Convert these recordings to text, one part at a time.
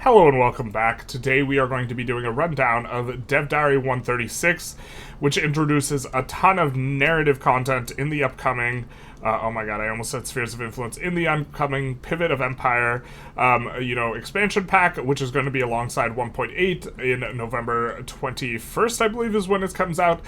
Hello and welcome back. Today we are going to be doing a rundown of Dev Diary 136, which introduces a ton of narrative content in the upcoming, oh my god, I almost said Spheres of Influence, in the upcoming Pivot of Empire, expansion pack, which is going to be alongside 1.8 in November 21st, I believe is when it comes out.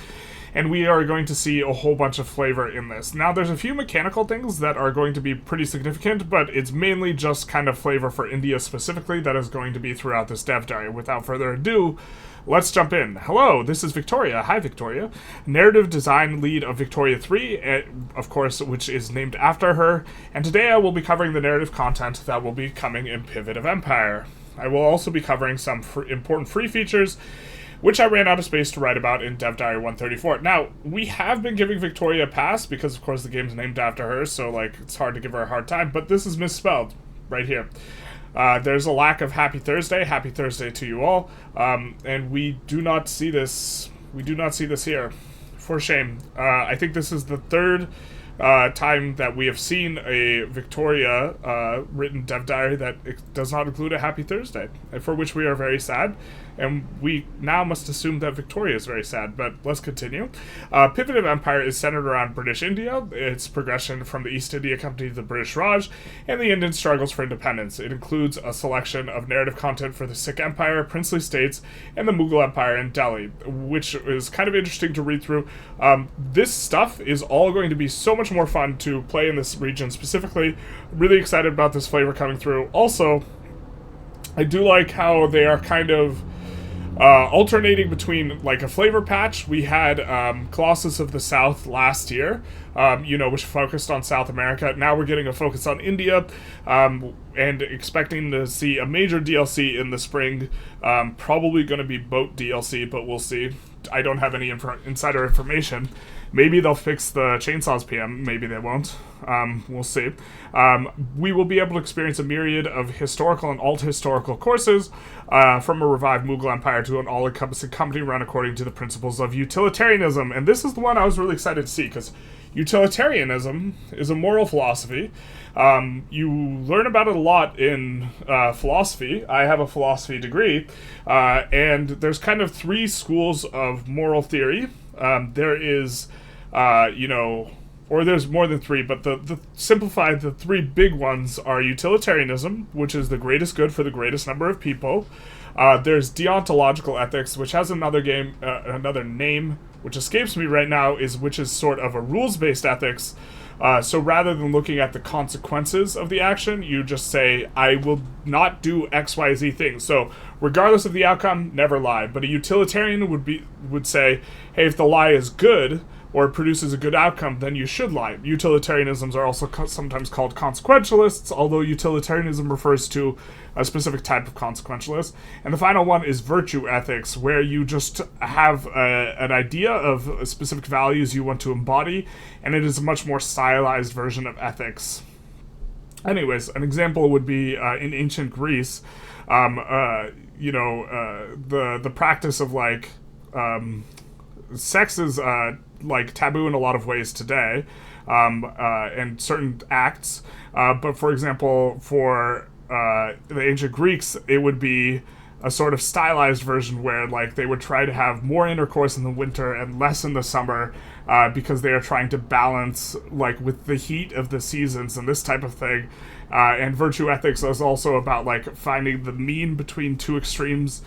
And we are going to see a whole bunch of flavor in this. Now, there's a few mechanical things that are going to be pretty significant, but it's mainly just kind of flavor for India specifically that is going to be throughout this dev diary. Without further ado, let's jump in. Hello, this is Victoria. Hi, Victoria. Narrative design lead of Victoria 3, of course, which is named after her. And today I will be covering the narrative content that will be coming in Pivot of Empire. I will also be covering some important free features, which I ran out of space to write about in Dev Diary 134. Now, we have been giving Victoria a pass, because of course the game's named after her, so it's hard to give her a hard time, but this is misspelled right here. There's a lack of Happy Thursday to you all, and we do not see this here. For shame. I think this is the third time that we have seen a Victoria written Dev Diary that does not include a Happy Thursday, for which we are very sad. And we now must assume that Victoria is very sad, but let's continue. Pivot of Empire is centered around British India, its progression from the East India Company to the British Raj, and the Indian struggles for independence. It includes a selection of narrative content for the Sikh Empire, princely states, and the Mughal Empire in Delhi, which is kind of interesting to read through. This stuff is all going to be so much more fun to play in this region specifically. Really excited about this flavor coming through. Also, I do like how they are kind of alternating between a flavor patch. We had Colossus of the South last year, which focused on South America. Now we're getting a focus on India, and expecting to see a major DLC in the spring. Probably going to be boat DLC, but we'll see. I don't have any insider information. Maybe they'll fix the Chainsaws PM, maybe they won't. We'll see. We will be able to experience a myriad of historical and alt-historical courses, from a revived Mughal Empire to an all-encompassing company run according to the principles of utilitarianism. And this is the one I was really excited to see, because utilitarianism is a moral philosophy. You learn about it a lot in philosophy. I have a philosophy degree, and there's kind of three schools of moral theory. There is, or there's more than three, but the simplified, the three big ones are utilitarianism, which is the greatest good for the greatest number of people. There's deontological ethics, which has another name, which escapes me right now, which is sort of a rules-based ethics. So rather than looking at the consequences of the action, you just say, I will not do XYZ things. So regardless of the outcome, never lie. But a utilitarian would say, hey, if the lie is good, or it produces a good outcome, then you should lie. Utilitarianisms are also sometimes called consequentialists, although utilitarianism refers to a specific type of consequentialist. And the final one is virtue ethics, where you just have an idea of specific values you want to embody, and it is a much more stylized version of ethics. Anyways, an example would be in ancient Greece, the practice of sex is taboo in a lot of ways today, and certain acts. But for example, for the ancient Greeks, it would be a sort of stylized version where they would try to have more intercourse in the winter and less in the summer, because they are trying to balance with the heat of the seasons and this type of thing. And virtue ethics is also about finding the mean between two extremes.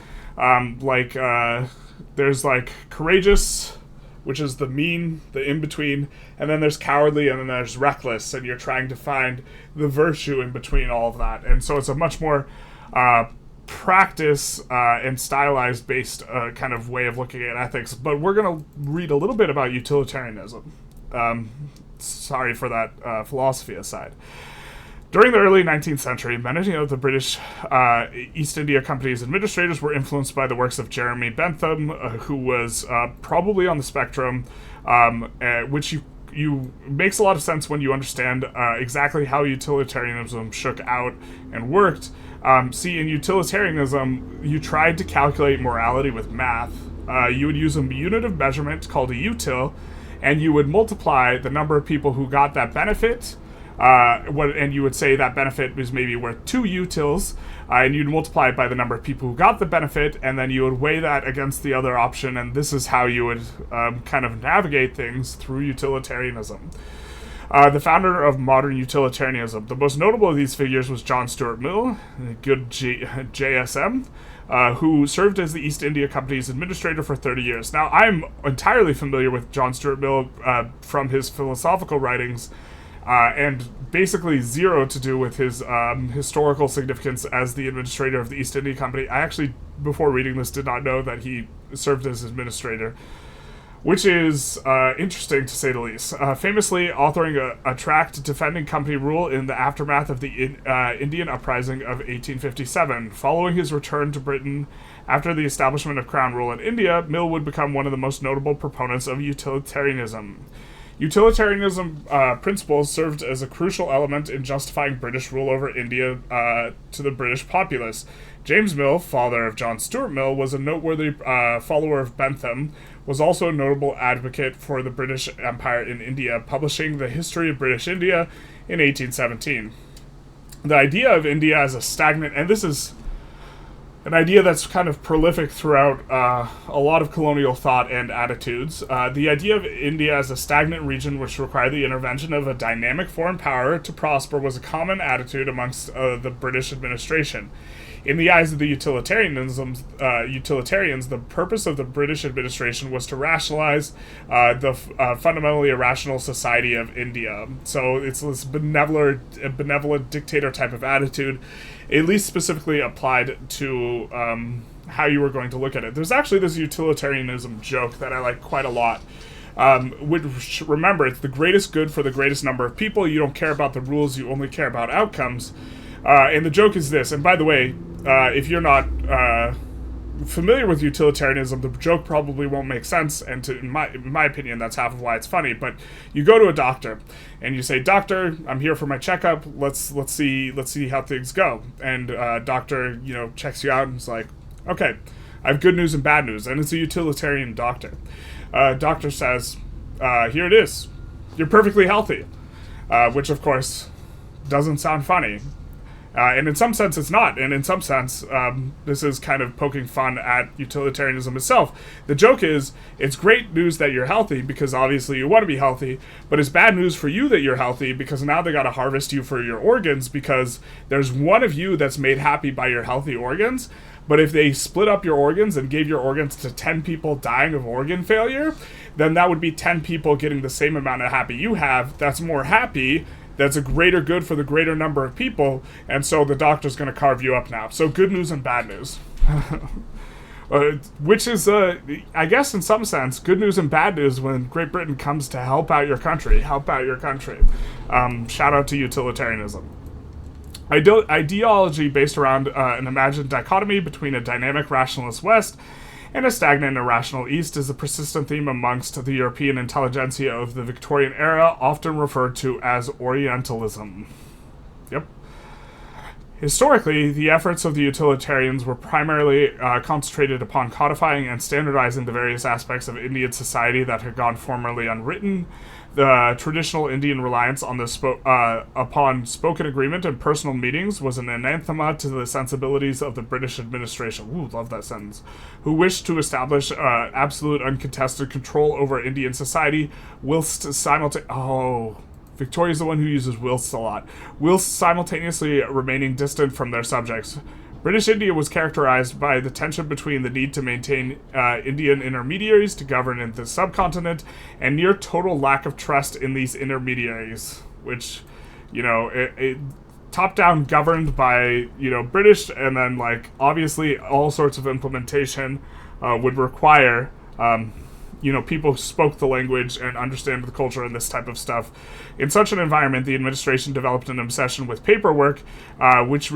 There's courageous, which is the mean, the in-between, and then there's cowardly, and then there's reckless, and you're trying to find the virtue in between all of that. And so it's a much more practice and stylized based kind of way of looking at ethics. But we're going to read a little bit about utilitarianism. Sorry for that philosophy aside. During the early 19th century, many of the British East India Company's administrators were influenced by the works of Jeremy Bentham, who was probably on the spectrum, which you makes a lot of sense when you understand exactly how utilitarianism shook out and worked. See, in utilitarianism, you tried to calculate morality with math. You would use a unit of measurement called a util, and you would multiply the number of people who got that benefit And you would say that benefit was maybe worth 2 utils, and you'd multiply it by the number of people who got the benefit, and then you would weigh that against the other option, and this is how you would kind of navigate things through utilitarianism. The founder of modern utilitarianism. The most notable of these figures was John Stuart Mill, good JSM, who served as the East India Company's administrator for 30 years. Now, I'm entirely familiar with John Stuart Mill from his philosophical writings, and basically zero to do with his historical significance as the administrator of the East India Company. I actually, before reading this, did not know that he served as administrator, which is interesting to say the least. Famously authoring a tract defending company rule in the aftermath of the Indian Uprising of 1857. Following his return to Britain after the establishment of Crown rule in India, Mill would become one of the most notable proponents of utilitarianism. Utilitarianism principles served as a crucial element in justifying British rule over India to the British populace. James Mill, father of John Stuart Mill, was a noteworthy follower of Bentham, was also a notable advocate for the British Empire in India, publishing The History of British India in 1817. The idea of India as a stagnant, and this is an idea that's kind of prolific throughout a lot of colonial thought and attitudes. The idea of India as a stagnant region which required the intervention of a dynamic foreign power to prosper was a common attitude amongst the British administration. In the eyes of the utilitarians, the purpose of the British administration was to rationalize the fundamentally irrational society of India. So it's this benevolent dictator type of attitude, at least specifically applied to how you were going to look at it. There's actually this utilitarianism joke that I like quite a lot. Which, remember, it's the greatest good for the greatest number of people. You don't care about the rules, you only care about outcomes. And the joke is this, and by the way, if you're not familiar with utilitarianism, the joke probably won't make sense, and in my opinion, that's half of why it's funny. But you go to a doctor, and you say, "Doctor, I'm here for my checkup. Let's see how things go." And doctor, checks you out and is like, "Okay, I have good news and bad news," and it's a utilitarian doctor. Doctor says, "Here it is. You're perfectly healthy," which of course doesn't sound funny. And in some sense it's not, and in some sense this is kind of poking fun at utilitarianism itself. The joke is, it's great news that you're healthy because obviously you want to be healthy, but it's bad news for you that you're healthy because now they got to harvest you for your organs because there's one of you that's made happy by your healthy organs, but if they split up your organs and gave your organs to 10 people dying of organ failure, then that would be 10 people getting the same amount of happy you have. That's more happy. That's a greater good for the greater number of people, and so the doctor's going to carve you up now. So good news and bad news. Which is, I guess in some sense, good news and bad news when Great Britain comes to help out your country. Shout out to utilitarianism. Ideology based around an imagined dichotomy between a dynamic rationalist West and a stagnant irrational East is a persistent theme amongst the European intelligentsia of the Victorian era, often referred to as Orientalism. Yep. Historically, the efforts of the utilitarians were primarily concentrated upon codifying and standardizing the various aspects of Indian society that had gone formerly unwritten. The traditional Indian reliance on upon spoken agreement and personal meetings was an anathema to the sensibilities of the British administration. Ooh, love that sentence. Who wished to establish absolute uncontested control over Indian society, whilst Victoria's the one who uses whilst a lot. Whilst simultaneously remaining distant from their subjects. British India was characterized by the tension between the need to maintain Indian intermediaries to govern in the subcontinent and near total lack of trust in these intermediaries, which, top-down governed by, British, and then, obviously all sorts of implementation would require, people who spoke the language and understand the culture and this type of stuff. In such an environment, the administration developed an obsession with paperwork, which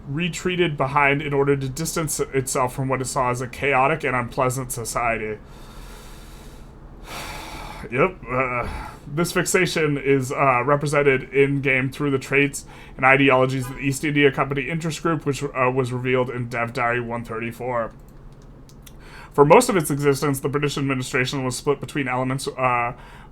retreated behind in order to distance itself from what it saw as a chaotic and unpleasant society. Yep. This fixation is represented in-game through the traits and ideologies of the East India Company interest group, which was revealed in Dev Diary 134. For most of its existence, the British administration was split between elements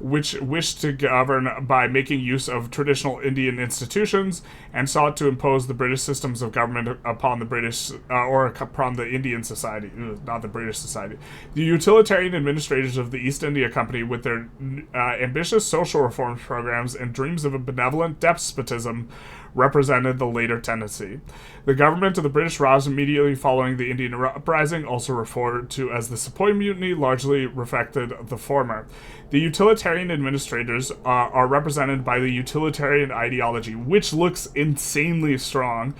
which wished to govern by making use of traditional Indian institutions and sought to impose the British systems of government upon the British or upon the Indian society, not the British society. The utilitarian administrators of the East India Company, with their ambitious social reform programs and dreams of a benevolent despotism, represented the later tendency. The government of the British Raj immediately following the Indian uprising, also referred to as the Sepoy Mutiny, largely reflected the former. The utilitarian administrators are represented by the utilitarian ideology, which looks insanely strong,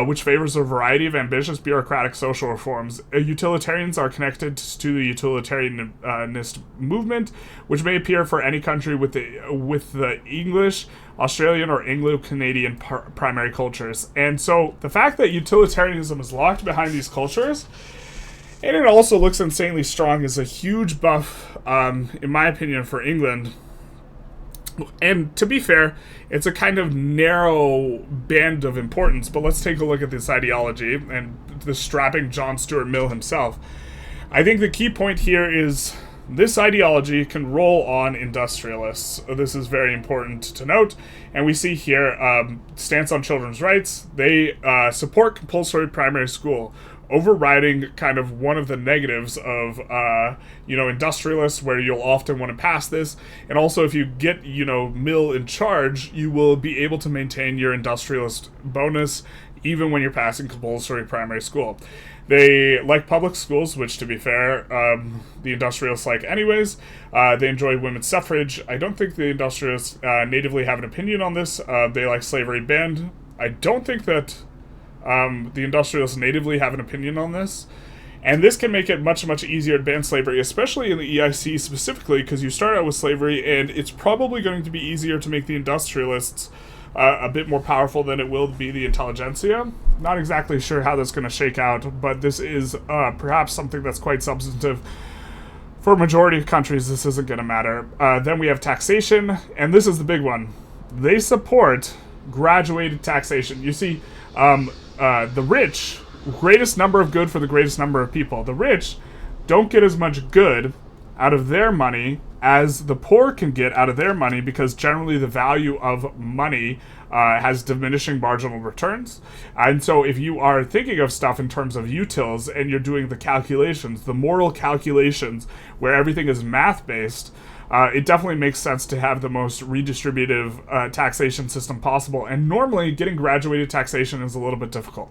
which favors a variety of ambitious bureaucratic social reforms. Utilitarians are connected to the utilitarianist movement, which may appear for any country with the English, Australian, or Anglo-Canadian primary cultures. And so the fact that utilitarianism is locked behind these cultures, and it also looks insanely strong, is a huge buff, in my opinion, for England. And to be fair, it's a kind of narrow band of importance, but let's take a look at this ideology and the strapping John Stuart Mill himself. I think the key point here is this ideology can roll on industrialists. This is very important to note. And we see here, stance on children's rights. They support compulsory primary school, overriding kind of one of the negatives of, industrialists, where you'll often want to pass this. And also, if you get, Mill in charge, you will be able to maintain your industrialist bonus even when you're passing compulsory primary school. They like public schools, which, to be fair, the industrialists like anyways. They enjoy women's suffrage. I don't think the industrialists natively have an opinion on this. They like slavery banned. I don't think that the industrialists natively have an opinion on this. And this can make it much, much easier to ban slavery, especially in the EIC specifically, because you start out with slavery, and it's probably going to be easier to make the industrialists a bit more powerful than it will be the Intelligentsia. Not exactly sure how that's going to shake out, but this is perhaps something that's quite substantive. For a majority of countries, this isn't going to matter. Then we have taxation, and this is the big one. They support graduated taxation. You see, the rich, greatest number of good for the greatest number of people. The rich don't get as much good out of their money as the poor can get out of their money, because generally the value of money has diminishing marginal returns. And so if you are thinking of stuff in terms of utils and you're doing the calculations, the moral calculations where everything is math-based, it definitely makes sense to have the most redistributive taxation system possible. And normally getting graduated taxation is a little bit difficult.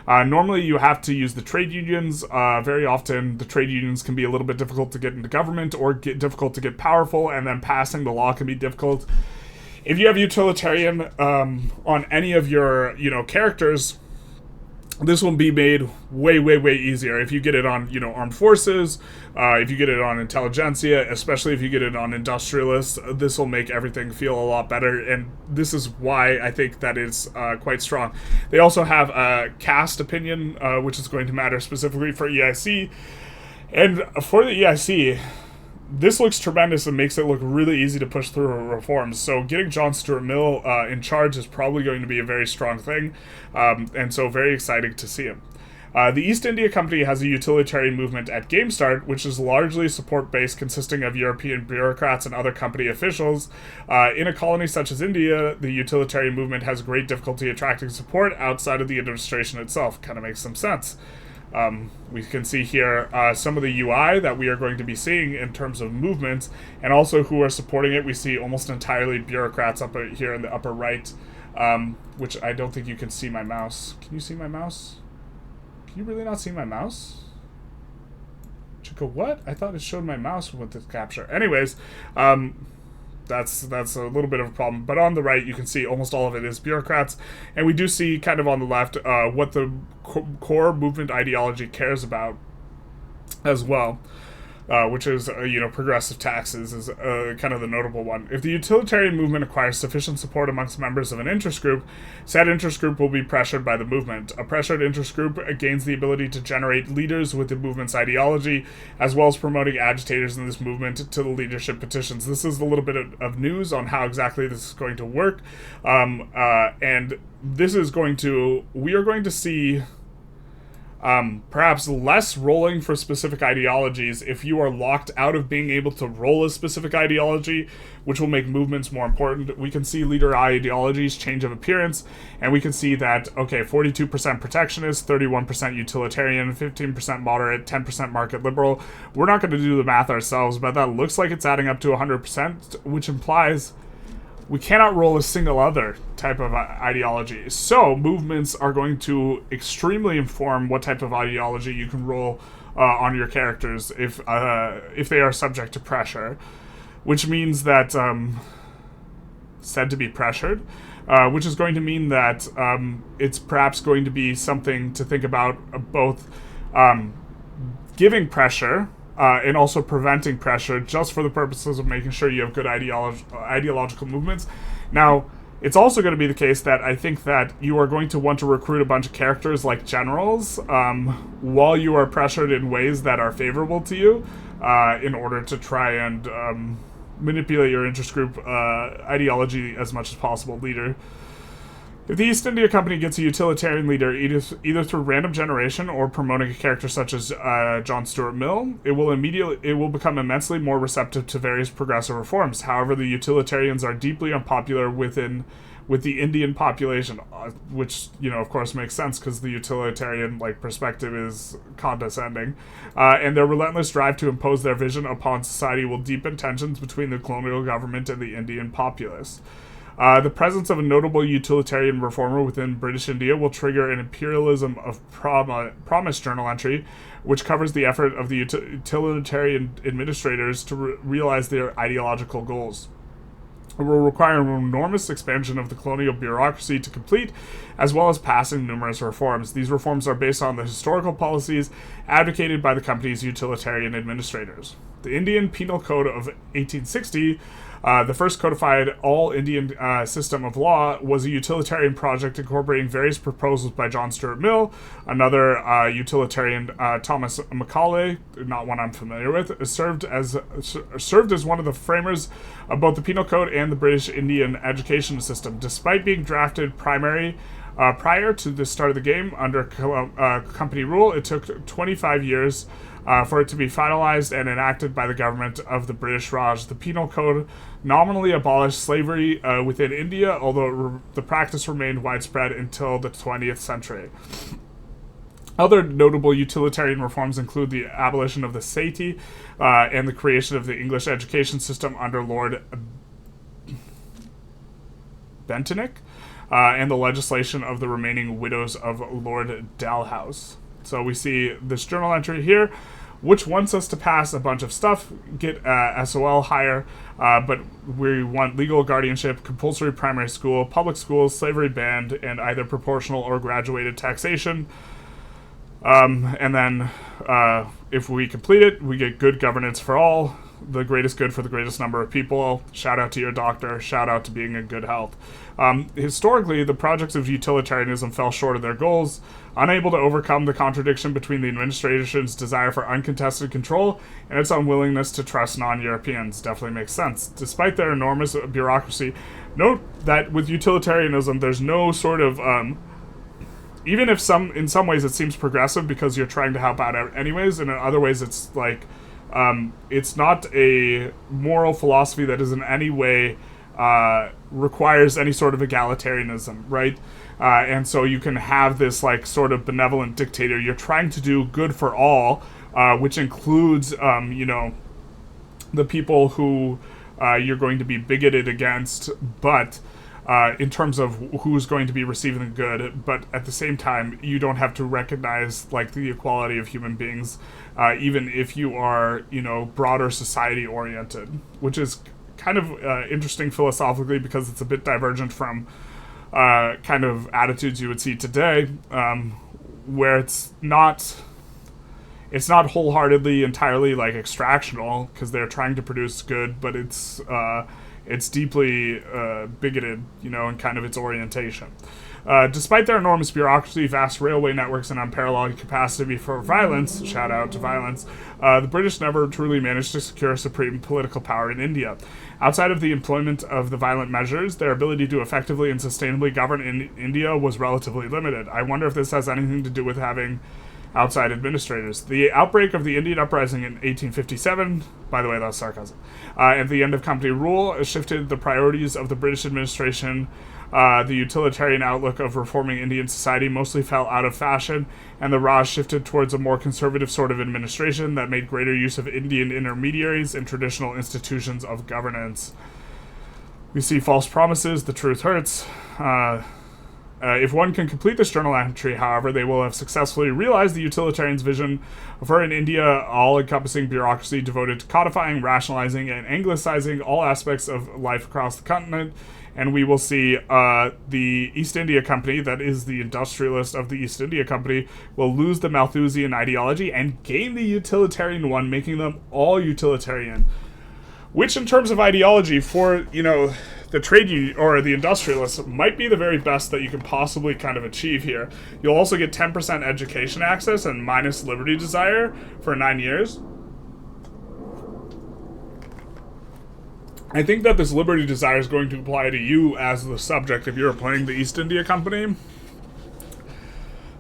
Normally you have to use the trade unions. Very often the trade unions can be a little bit difficult to get into government, or difficult to get powerful, and then passing the law can be difficult. If you have utilitarian on any of your characters, this will be made way, way, way easier. If you get it on, armed forces, if you get it on Intelligentsia, especially if you get it on industrialists, this will make everything feel a lot better. And this is why I think that is quite strong. They also have a caste opinion, which is going to matter specifically for EIC. And for the EIC, this looks tremendous and makes it look really easy to push through reforms. So getting John Stuart Mill in charge is probably going to be a very strong thing. And so very exciting to see him. The East India Company has a utilitarian movement at game start, which is largely support-based, consisting of European bureaucrats and other company officials. In a colony such as India, the utilitarian movement has great difficulty attracting support outside of the administration itself. Kind of makes some sense. We can see here some of the UI that we are going to be seeing in terms of movements, and also who are supporting it. We see almost entirely bureaucrats up here in the upper right, which I don't think you can see my mouse. Can you see my mouse? Can you really not see my mouse? Chico, what? I thought it showed my mouse with the capture. Anyways, that's a little bit of a problem. But on the right, you can see almost all of it is bureaucrats. And we do see kind of on the left what the core movement ideology cares about as well, which is, progressive taxes is kind of the notable one. If the utilitarian movement acquires sufficient support amongst members of an interest group, said interest group will be pressured by the movement. A pressured interest group gains the ability to generate leaders with the movement's ideology, as well as promoting agitators in this movement to the leadership petitions. This is a little bit of news on how exactly this is going to work. And this is we are going to see perhaps less rolling for specific ideologies if you are locked out of being able to roll a specific ideology, which will make movements more important. We can see leader ideologies change of appearance, and we can see that, okay, 42% protectionist, 31% utilitarian, 15% moderate, 10% market liberal. We're not going to do the math ourselves, but that looks like it's adding up to 100%, which implies we cannot roll a single other type of ideology. So movements are going to extremely inform what type of ideology you can roll on your characters if they are subject to pressure, which means that said to be pressured, which is going to mean that it's perhaps going to be something to think about both giving pressure and also preventing pressure just for the purposes of making sure you have good ideological movements. Now, it's also going to be the case that I think that you are going to want to recruit a bunch of characters like generals while you are pressured in ways that are favorable to you in order to try and manipulate your interest group ideology as much as possible. Leader. If the East India Company gets a utilitarian leader, either through random generation or promoting a character such as John Stuart Mill, it will become immensely more receptive to various progressive reforms. However, the utilitarians are deeply unpopular with the Indian population, which, of course makes sense because the utilitarian perspective is condescending, and their relentless drive to impose their vision upon society will deepen tensions between the colonial government and the Indian populace. The presence of a notable utilitarian reformer within British India will trigger an imperialism of promise journal entry, which covers the effort of the utilitarian administrators to realize their ideological goals. It will require an enormous expansion of the colonial bureaucracy to complete, as well as passing numerous reforms. These reforms are based on the historical policies advocated by the company's utilitarian administrators. The Indian Penal Code of 1860, the first codified all-Indian system of law, was a utilitarian project incorporating various proposals by John Stuart Mill, another utilitarian, Thomas Macaulay, not one I'm familiar with, served as one of the framers of both the Penal Code and the British Indian education system. Despite being drafted prior to the start of the game under company rule, it took 25 years for it to be finalized and enacted by the government of the British Raj. The Penal Code nominally abolished slavery within India, although the practice remained widespread until the 20th century. Other notable utilitarian reforms include the abolition of the Sati and the creation of the English education system under Lord Bentinck, and the legislation of the remaining widows of Lord Dalhousie. So we see this journal entry here, which wants us to pass a bunch of stuff, get SOL higher, but we want legal guardianship, compulsory primary school, public schools, slavery banned, and either proportional or graduated taxation. And then if we complete it, we get good governance for all, the greatest good for the greatest number of people. Shout out to your doctor. Shout out to being in good health. Historically, the projects of utilitarianism fell short of their goals, unable to overcome the contradiction between the administration's desire for uncontested control and its unwillingness to trust non-Europeans. Definitely makes sense. Despite their enormous bureaucracy, note that with utilitarianism, there's no sort of... even if in some ways it seems progressive because you're trying to help out anyways, and in other ways it's it's not a moral philosophy that is in any way requires any sort of egalitarianism, right? And so you can have this sort of benevolent dictator. You're trying to do good for all, which includes the people who you're going to be bigoted against, but in terms of who's going to be receiving the good, but at the same time, you don't have to recognize the equality of human beings, even if you are, broader society oriented, which is kind of interesting philosophically because it's a bit divergent from kind of attitudes you would see today, where it's not wholeheartedly entirely extractional because they're trying to produce good, but it's deeply bigoted, in kind of its orientation. Despite their enormous bureaucracy, vast railway networks, and unparalleled capacity for violence, shout out to violence, the British never truly managed to secure supreme political power in India. Outside of the employment of the violent measures, their ability to effectively and sustainably govern in India was relatively limited. I wonder if this has anything to do with having outside administrators. The outbreak of the Indian Uprising in 1857, by the way, that's sarcasm, and the end of company rule shifted the priorities of the British administration. The utilitarian outlook of reforming Indian society mostly fell out of fashion, and the Raj shifted towards a more conservative sort of administration that made greater use of Indian intermediaries and traditional institutions of governance. We see false promises, the truth hurts. If one can complete this journal entry, however, they will have successfully realized the utilitarians' vision for an India all-encompassing bureaucracy devoted to codifying, rationalizing, and anglicizing all aspects of life across the continent. And we will see the East India Company, that is the industrialist of the East India Company, will lose the Malthusian ideology and gain the utilitarian one, making them all utilitarian. Which, in terms of ideology, for, the trade union or the industrialists, might be the very best that you can possibly kind of achieve here. You'll also get 10% education access and minus liberty desire for 9 years. I think that this liberty desire is going to apply to you as the subject if you're playing the East India Company.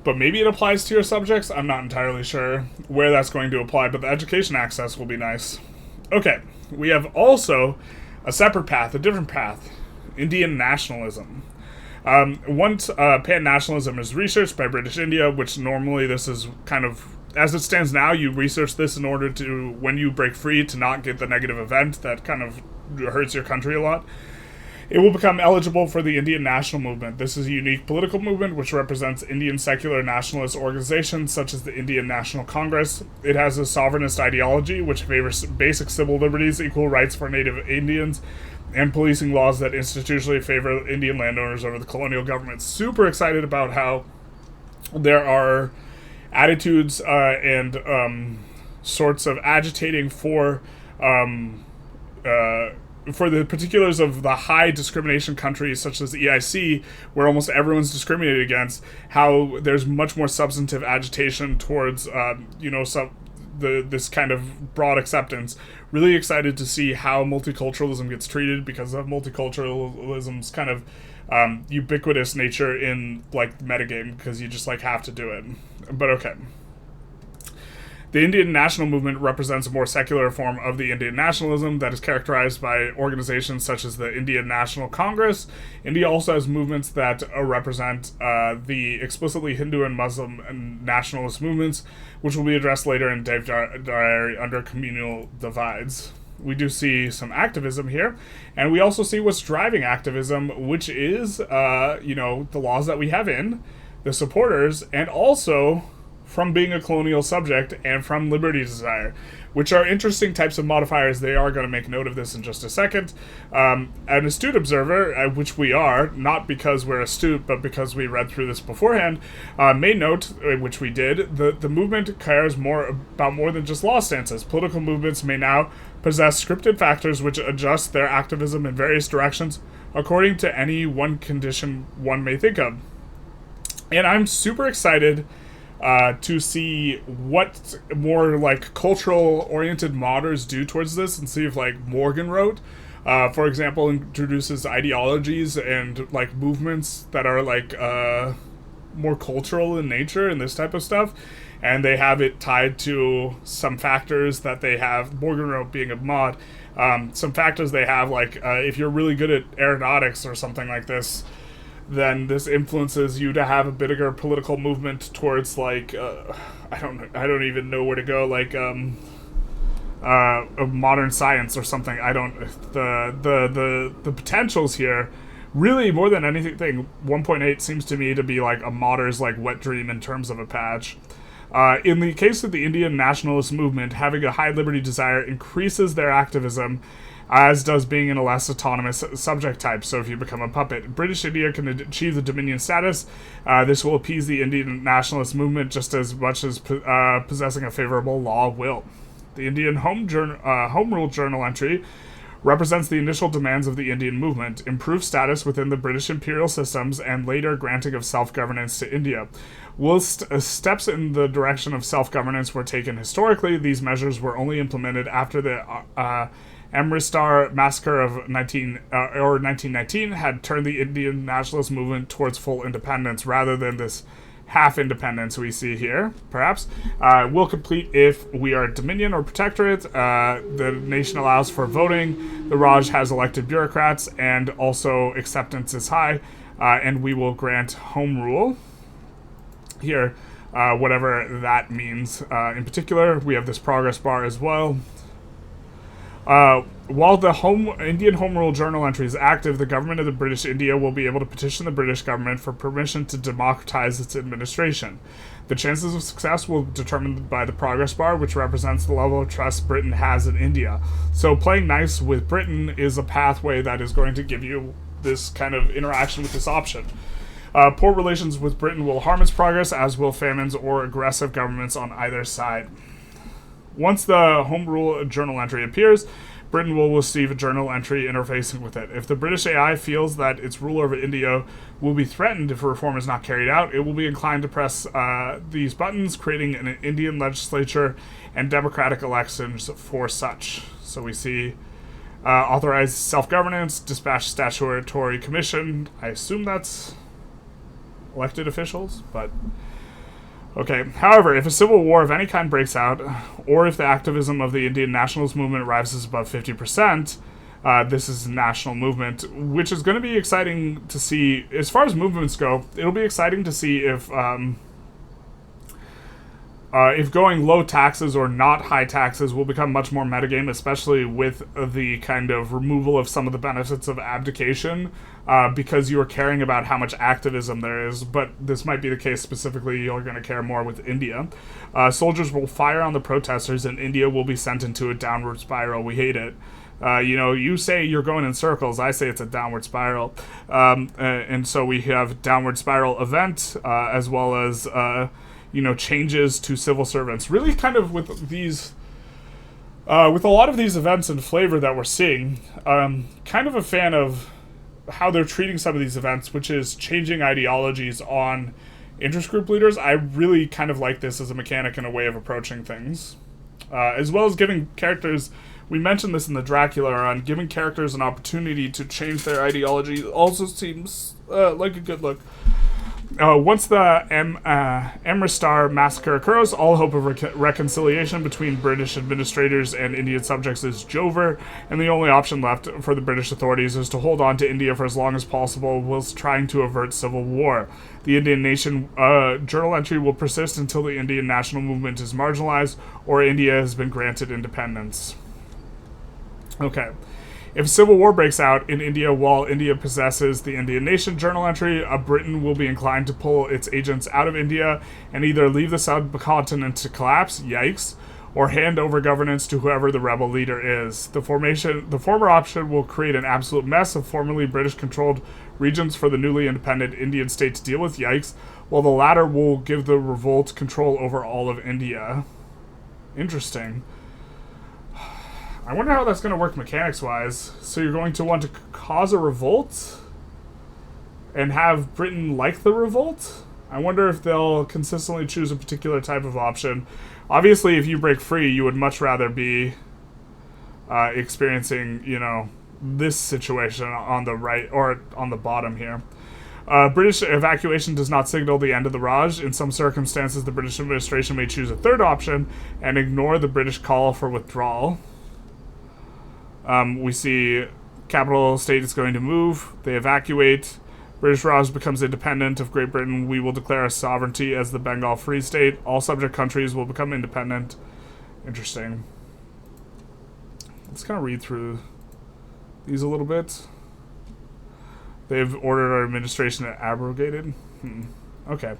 But maybe it applies to your subjects. I'm not entirely sure where that's going to apply, but the education access will be nice. Okay, we have also a separate path, a different path, Indian nationalism. Once pan-nationalism is researched by British India, which normally this is kind of, as it stands now, you research this in order to, when you break free, to not get the negative event that kind of hurts your country a lot. It will become eligible for the Indian national movement. This is a unique political movement which represents Indian secular nationalist organizations such as the Indian National Congress. It has a sovereignist ideology which favors basic civil liberties, equal rights for native Indians, and policing laws that institutionally favor Indian landowners over the colonial government. Super excited about how there are attitudes and sorts of agitating for the particulars of the high discrimination countries such as the EIC, where almost everyone's discriminated against, how there's much more substantive agitation towards, this kind of broad acceptance. Really excited to see how multiculturalism gets treated because of multiculturalism's kind of ubiquitous nature in, like, metagame, because you just, have to do it. But okay. The Indian national movement represents a more secular form of the Indian nationalism that is characterized by organizations such as the Indian National Congress. India also has movements that represent the explicitly Hindu and Muslim and nationalist movements, which will be addressed later in Dev Diary under communal divides. We do see some activism here, and we also see what's driving activism, which is, the laws that we have in, the supporters, and also from being a colonial subject and from liberty desire, which are interesting types of modifiers. They are going to make note of this in just a second. An astute observer, which we are, not because we're astute, but because we read through this beforehand, may note, which we did, the movement cares about more than just law stances. Political movements may now possess scripted factors which adjust their activism in various directions according to any one condition one may think of. And I'm super excited to see what more cultural-oriented modders do towards this, and see if Morgan wrote, for example, introduces ideologies and movements that are more cultural in nature and this type of stuff, and they have it tied to some factors that they have. Morgan wrote being a mod, some factors they have if you're really good at aeronautics or something like this, then this influences you to have a bigger political movement towards I don't even know where to go, modern science or something. The potentials here, really more than anything, 1.8 seems to me to be a modder's wet dream in terms of a patch. In the case of the Indian nationalist movement, having a high liberty desire increases their activism, as does being in a less autonomous subject type. So if you become a puppet, British India can achieve the dominion status. This will appease the Indian nationalist movement just as much as possessing a favorable law will. The Indian Home Rule Journal entry represents the initial demands of the Indian movement, improved status within the British imperial systems, and later granting of self-governance to India. Whilst steps in the direction of self-governance were taken historically, these measures were only implemented after the Amritsar massacre of 1919 had turned the Indian nationalist movement towards full independence, rather than this half independence we see here, perhaps, will complete if we are Dominion or Protectorate. The nation allows for voting. The Raj has elected bureaucrats, and also acceptance is high, and we will grant home rule here, whatever that means. In particular, we have this progress bar as well. While the Indian Home Rule Journal entry is active, the government of the British India will be able to petition the British government for permission to democratize its administration. The chances of success will be determined by the progress bar, which represents the level of trust Britain has in India. So playing nice with Britain is a pathway that is going to give you this kind of interaction with this option. Poor relations with Britain will harm its progress, as will famines or aggressive governments on either side. Once the Home Rule Journal entry appears, Britain will receive a journal entry interfacing with it. If the British AI feels that its rule over India will be threatened if a reform is not carried out, it will be inclined to press these buttons, creating an Indian legislature and democratic elections for such. So we see authorized self-governance, dispatch statutory commission. I assume that's elected officials, but... Okay, however, if a civil war of any kind breaks out, or if the activism of the Indian nationalist movement rises above 50%, this is a national movement, which is going to be exciting to see. As far as movements go, it'll be exciting to see if going low taxes or not high taxes will become much more metagame, especially with the kind of removal of some of the benefits of abdication, because you are caring about how much activism there is, but this might be the case specifically, you're going to care more with India. Soldiers will fire on the protesters, and India will be sent into a downward spiral. We hate it. You say you're going in circles, I say it's a downward spiral. And so we have downward spiral event, as well as... changes to civil servants. Really kind of with these, with a lot of these events and flavor that we're seeing, kind of a fan of how they're treating some of these events, which is changing ideologies on interest group leaders. I really kind of like this as a mechanic and a way of approaching things. As well as giving characters, we mentioned this in the Dracula run, giving characters an opportunity to change their ideology also seems like a good look. Once the Amritsar massacre occurs, all hope of reconciliation between British administrators and Indian subjects is over, and the only option left for the British authorities is to hold on to India for as long as possible whilst trying to avert civil war. The Indian Nation journal entry will persist until the Indian national movement is marginalized or India has been granted independence. Okay. If civil war breaks out in India while India possesses the Indian Nation journal entry, Britain will be inclined to pull its agents out of India and either leave the subcontinent to collapse, yikes, or hand over governance to whoever the rebel leader is. The former option will create an absolute mess of formerly British-controlled regions for the newly independent Indian state to deal with, yikes, while the latter will give the revolt control over all of India. Interesting. I wonder how that's going to work mechanics-wise. So you're going to want to cause a revolt and have Britain like the revolt? I wonder if they'll consistently choose a particular type of option. Obviously, if you break free, you would much rather be experiencing, this situation on the right or on the bottom here. British evacuation does not signal the end of the Raj. In some circumstances, the British administration may choose a third option and ignore the British call for withdrawal. We see capital state is going to move. They evacuate. British Raj becomes independent of Great Britain. We will declare our sovereignty as the Bengal Free State. All subject countries will become independent. Interesting. Let's kind of read through these a little bit. They've ordered our administration abrogated. Okay.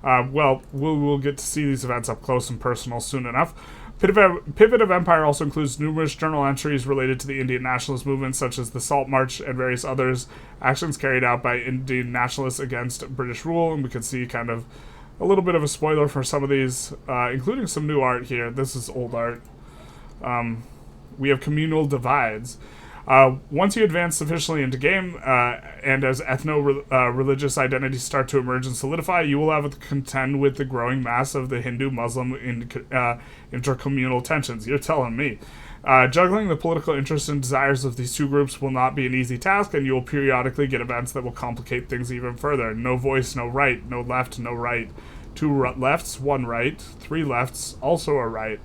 Well, we'll get to see these events up close and personal soon enough. Pivot of Empire also includes numerous journal entries related to the Indian nationalist movement, such as the Salt March and various others, actions carried out by Indian nationalists against British rule, and we can see kind of a little bit of a spoiler for some of these, including some new art here. This is old art. We have communal divides. Once you advance sufficiently into game, and as ethno-religious identities start to emerge and solidify, you will have to contend with the growing mass of the Hindu-Muslim intercommunal tensions. You're telling me. Juggling the political interests and desires of these two groups will not be an easy task, and you will periodically get events that will complicate things even further. No voice, no right, no left, no right. Two lefts, one right, three lefts, also a right.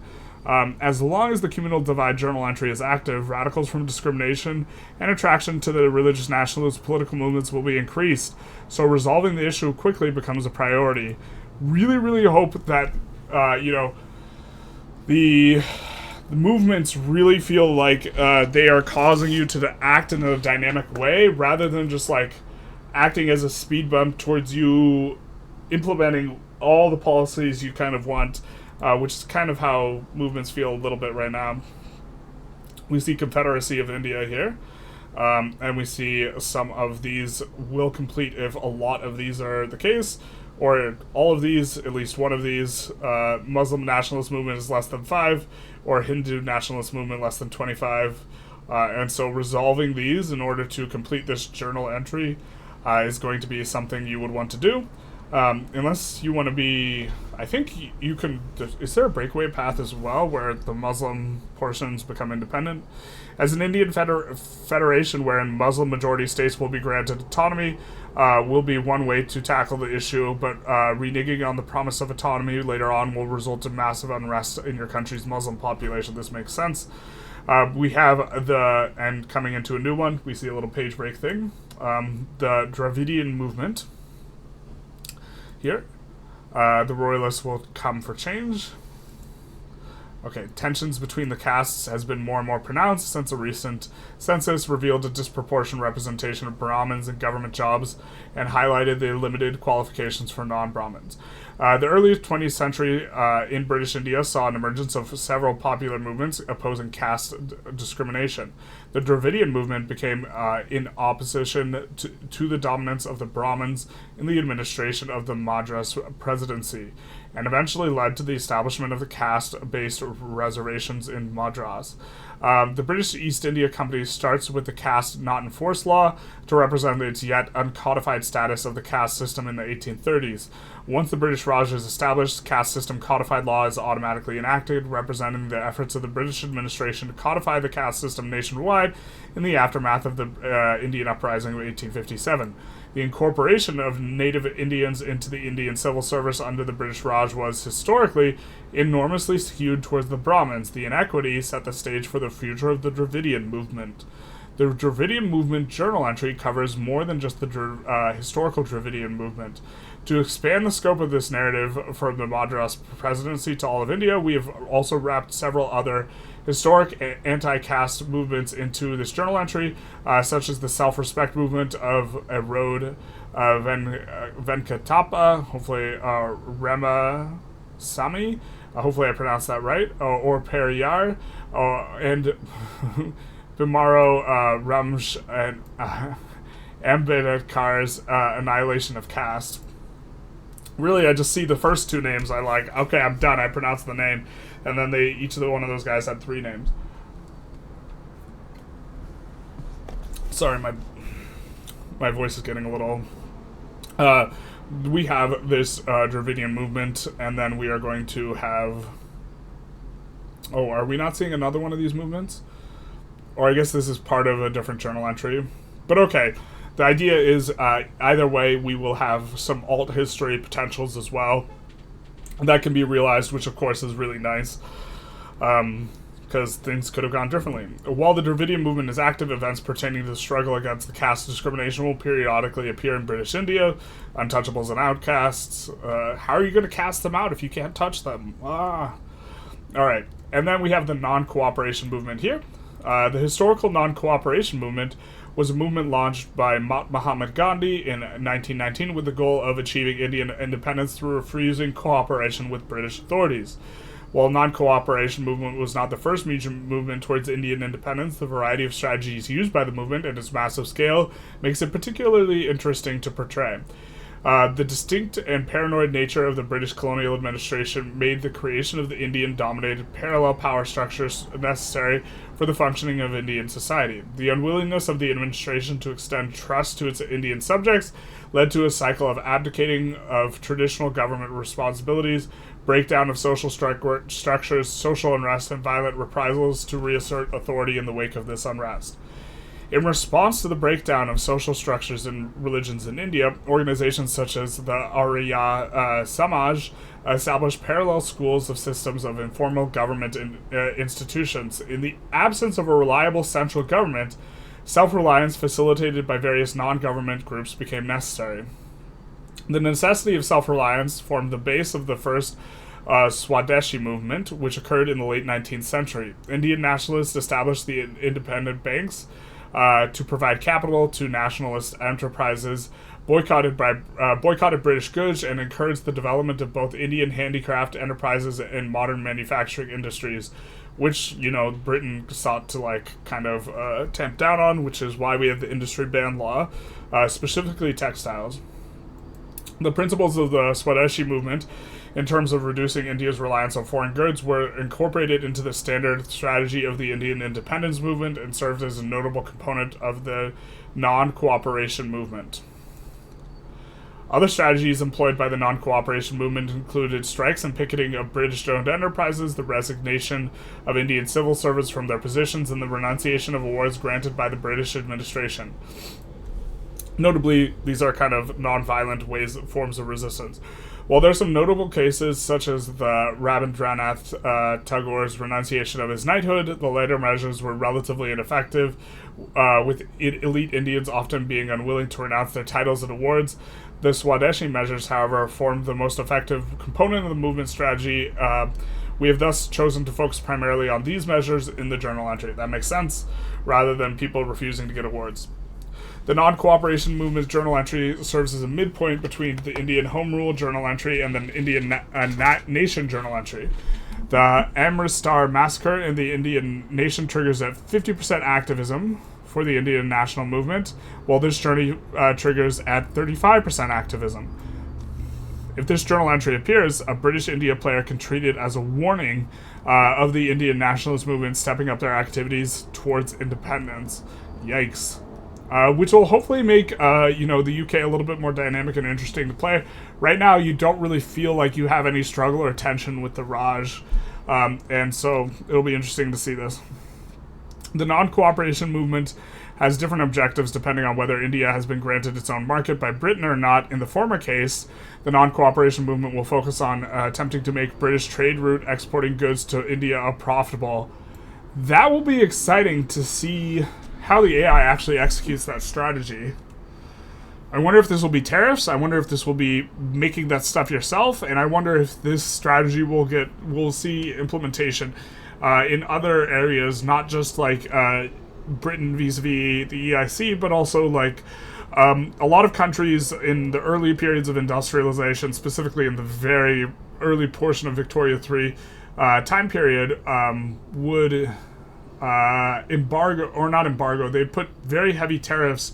As long as the communal divide journal entry is active, radicals from discrimination and attraction to the religious nationalist political movements will be increased, so resolving the issue quickly becomes a priority. Really, really hope that, the movements really feel like they are causing you to act in a dynamic way, rather than just, like, acting as a speed bump towards you implementing all the policies you kind of want, which is kind of how movements feel a little bit right now. We see Confederacy of India here, and we see some of these will complete if a lot of these are the case, or all of these, at least one of these. Muslim nationalist movement is less than 5, or Hindu nationalist movement less than 25. And so resolving these in order to complete this journal entry is going to be something you would want to do. Unless you want to be, I think you can, is there a breakaway path as well where the Muslim portions become independent? As an Indian federation wherein Muslim majority states will be granted autonomy will be one way to tackle the issue, but reneging on the promise of autonomy later on will result in massive unrest in your country's Muslim population. This makes sense. We have and coming into a new one, we see a little page break thing, the Dravidian Movement. Here, the royalists will come for change. Okay, tensions between the castes has been more and more pronounced since a recent census revealed a disproportionate representation of Brahmins in government jobs and highlighted the limited qualifications for non-Brahmins. The early 20th century in British India saw an emergence of several popular movements opposing caste discrimination. The Dravidian movement became in opposition to the dominance of the Brahmins in the administration of the Madras presidency, and eventually led to the establishment of the caste-based reservations in Madras. The British East India Company starts with the caste not enforced law to represent its yet uncodified status of the caste system in the 1830s. Once the British Raj is established, caste system codified law is automatically enacted, representing the efforts of the British administration to codify the caste system nationwide in the aftermath of the Indian Uprising of 1857. The incorporation of native Indians into the Indian civil service under the British Raj was historically enormously skewed towards the Brahmins. The inequity set the stage for the future of the Dravidian movement. The Dravidian Movement journal entry covers more than just the historical Dravidian movement. To expand the scope of this narrative from the Madras presidency to all of India, we have also wrapped several other historic anti-caste movements into this journal entry, such as the self-respect movement of Erode Venkatappa, hopefully Rema Sami, hopefully I pronounced that right, or Periyar, and Bimaro Ramj and Ambedkar's Annihilation of Caste. Really, I just see the first two names. I like, okay, I'm done. I pronounced the name. And then each of one of those guys had 3 names. Sorry, my voice is getting a little... we have this Dravidian movement, and then we are going to have... Oh, are we not seeing another one of these movements? Or I guess this is part of a different journal entry. But okay. The idea is, either way, we will have some alt history potentials as well. And that can be realized, which of course is really nice, because things could have gone differently. While the Dravidian movement is active, events pertaining to the struggle against the caste discrimination will periodically appear in British India. Untouchables and outcasts. How are you going to cast them out if you can't touch them? Alright, and then we have the non-cooperation movement here. The historical non-cooperation movement was a movement launched by Mahatma Gandhi in 1919 with the goal of achieving Indian independence through refusing cooperation with British authorities. While non-cooperation movement was not the first major movement towards Indian independence, the variety of strategies used by the movement and its massive scale makes it particularly interesting to portray. The distinct and paranoid nature of the British colonial administration made the creation of the Indian-dominated parallel power structures necessary for the functioning of Indian society. The unwillingness of the administration to extend trust to its Indian subjects led to a cycle of abdicating of traditional government responsibilities, breakdown of social structures, social unrest, and violent reprisals to reassert authority in the wake of this unrest. In response to the breakdown of social structures and religions in India, organizations such as the Arya Samaj established parallel schools of systems of informal government institutions. In the absence of a reliable central government, self-reliance facilitated by various non-government groups became necessary. The necessity of self-reliance formed the base of the first Swadeshi movement, which occurred in the late 19th century. Indian nationalists established the independent banks to provide capital to nationalist enterprises, boycotted British goods, and encouraged the development of both Indian handicraft enterprises and modern manufacturing industries, which, Britain sought to, tamp down on, which is why we have the industry ban law, specifically textiles. The principles of the Swadeshi movement, in terms of reducing India's reliance on foreign goods, were incorporated into the standard strategy of the Indian independence movement and served as a notable component of the non-cooperation movement. Other strategies employed by the non-cooperation movement included strikes and picketing of British-owned enterprises, the resignation of Indian civil servants from their positions, and the renunciation of awards granted by the British administration. Notably, these are kind of non-violent forms of resistance. While there are some notable cases, such as the Rabindranath Tagore's renunciation of his knighthood, the later measures were relatively ineffective, with elite Indians often being unwilling to renounce their titles and awards. The Swadeshi measures, however, formed the most effective component of the movement strategy. We have thus chosen to focus primarily on these measures in the journal entry. That makes sense, rather than people refusing to get awards. The non-cooperation movement's journal entry serves as a midpoint between the Indian Home Rule journal entry and the Indian Nation journal entry. The Amritsar massacre in the Indian Nation triggers at 50% activism for the Indian national movement, while this journey triggers at 35% activism. If this journal entry appears, a British India player can treat it as a warning of the Indian nationalist movement stepping up their activities towards independence. Yikes. Which will hopefully make, the UK a little bit more dynamic and interesting to play. Right now, you don't really feel like you have any struggle or tension with the Raj, and so it'll be interesting to see this. The non-cooperation movement has different objectives depending on whether India has been granted its own market by Britain or not. In the former case, the non-cooperation movement will focus on attempting to make British trade route exporting goods to India profitable. That will be exciting to see how the AI actually executes that strategy. I wonder if this will be tariffs. I wonder if this will be making that stuff yourself, and I wonder if this strategy will see implementation in other areas, not just like Britain vis-a-vis the EIC, but also like a lot of countries in the early periods of industrialization, specifically in the very early portion of Victoria III time period, would they put very heavy tariffs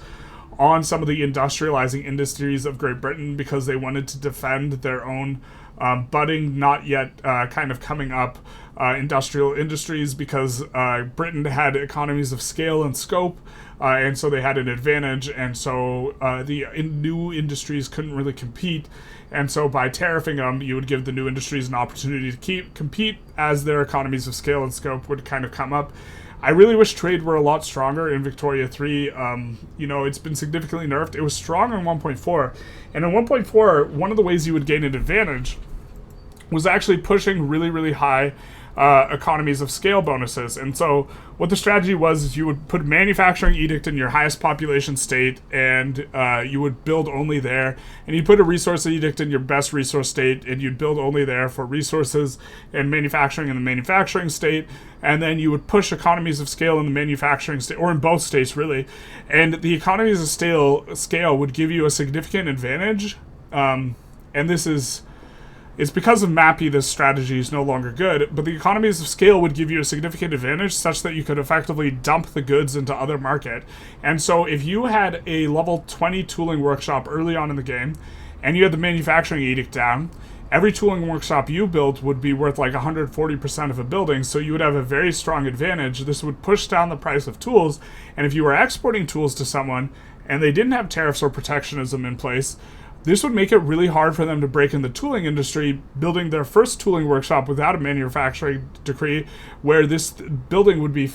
on some of the industrializing industries of Great Britain because they wanted to defend their own budding, not yet kind of coming up industrial industries, because Britain had economies of scale and scope, and so they had an advantage, and so the new industries couldn't really compete. And so by tariffing them, you would give the new industries an opportunity to compete as their economies of scale and scope would kind of come up. I really wish trade were a lot stronger in Victoria 3. It's been significantly nerfed. It was strong in 1.4. And in 1.4, one of the ways you would gain an advantage was actually pushing really, really high economies of scale bonuses. And so what the strategy was is you would put a manufacturing edict in your highest population state, and you would build only there. And you put a resource edict in your best resource state, and you'd build only there for resources and manufacturing in the manufacturing state. And then you would push economies of scale in the manufacturing state, or in both states really. And the economies of scale would give you a significant advantage. And it's because of MAPI this strategy is no longer good, but the economies of scale would give you a significant advantage such that you could effectively dump the goods into other market. And so if you had a level 20 tooling workshop early on in the game, and you had the manufacturing edict down, every tooling workshop you built would be worth like 140% of a building, so you would have a very strong advantage. This would push down the price of tools, and if you were exporting tools to someone and they didn't have tariffs or protectionism in place, this would make it really hard for them to break in the tooling industry, building their first tooling workshop without a manufacturing decree, where this building would be,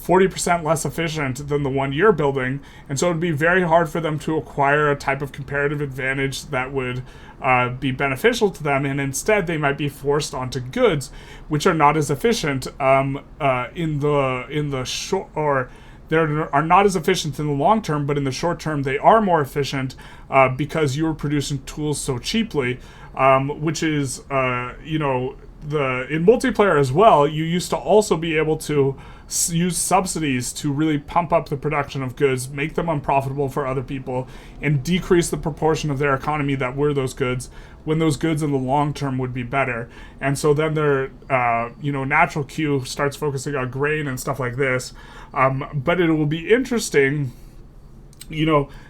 40% less efficient than the one you're building. And so it would be very hard for them to acquire a type of comparative advantage that would be beneficial to them. And instead, they might be forced onto goods, which are not as efficient in the short, or they are not as efficient in the long term, but in the short term, they are more efficient because you were producing tools so cheaply, which is, in multiplayer as well, you used to also be able to use subsidies to really pump up the production of goods, make them unprofitable for other people, and decrease the proportion of their economy that were those goods, when those goods in the long term would be better. And so then their natural queue starts focusing on grain and stuff like this. But it will be interesting,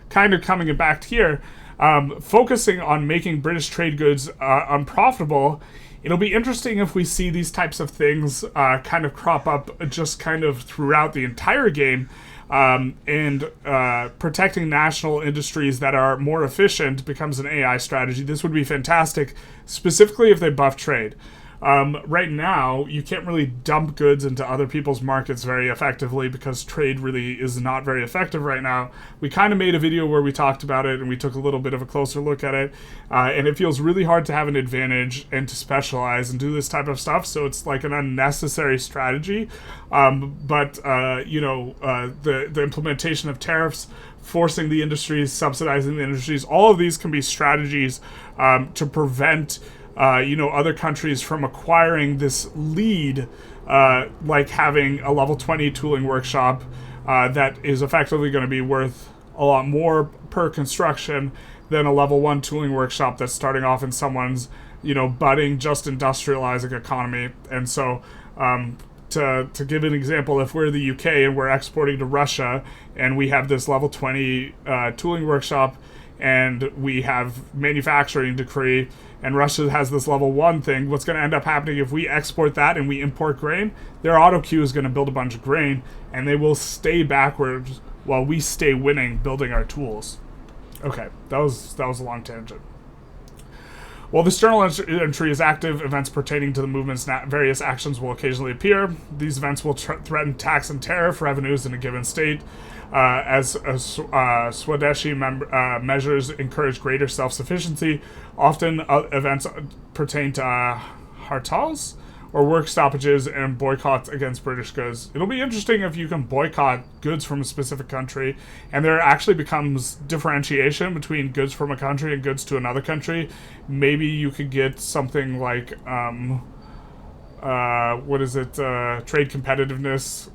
kind of coming back here, focusing on making British trade goods unprofitable. It'll be interesting if we see these types of things kind of crop up just kind of throughout the entire game, and protecting national industries that are more efficient becomes an AI strategy. This would be fantastic, specifically if they buff trade. Right now, you can't really dump goods into other people's markets very effectively because trade really is not very effective right now. We kind of made a video where we talked about it and we took a little bit of a closer look at it, and it feels really hard to have an advantage and to specialize and do this type of stuff, so it's like an unnecessary strategy. But the implementation of tariffs, forcing the industries, subsidizing the industries, all of these can be strategies to prevent other countries from acquiring this lead, like having a level 20 tooling workshop that is effectively going to be worth a lot more per construction than a level 1 tooling workshop that's starting off in someone's, budding, just industrializing economy. And so, to give an example, if we're the UK and we're exporting to Russia and we have this level 20 tooling workshop and we have manufacturing decree, and Russia has this level 1 thing, what's going to end up happening if we export that and we import grain, their auto queue is going to build a bunch of grain, and they will stay backwards while we stay winning building our tools. Okay, that was a long tangent. While this journal entry is active, events pertaining to the movement's various actions will occasionally appear. These events will threaten tax and tariff revenues in a given state, as Swadeshi measures encourage greater self-sufficiency. Often events pertain to hartals, or work stoppages and boycotts against British goods. It'll be interesting if you can boycott goods from a specific country, and there actually becomes differentiation between goods from a country and goods to another country. Maybe you could get something like, trade competitiveness.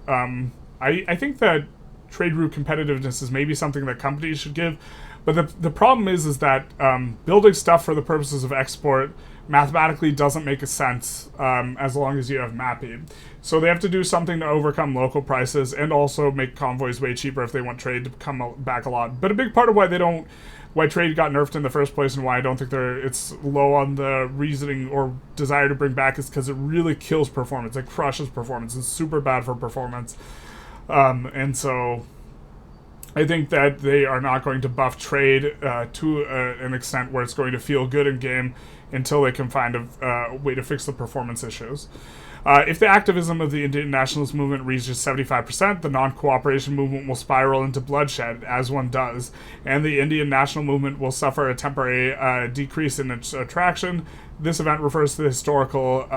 I think that trade route competitiveness is maybe something that companies should give, but the problem is that building stuff for the purposes of export mathematically doesn't make a sense as long as you have mapping. So they have to do something to overcome local prices and also make convoys way cheaper if they want trade to come back a lot. But a big part of why trade got nerfed in the first place and why I don't think it's low on the reasoning or desire to bring back is because it really kills performance. It crushes performance. It's super bad for performance. And so I think that they are not going to buff trade to an extent where it's going to feel good in game until they can find a way to fix the performance issues. If the activism of the Indian nationalist movement reaches 75%, the non-cooperation movement will spiral into bloodshed, as one does, and the Indian national movement will suffer a temporary decrease in its attraction. This event refers to the historical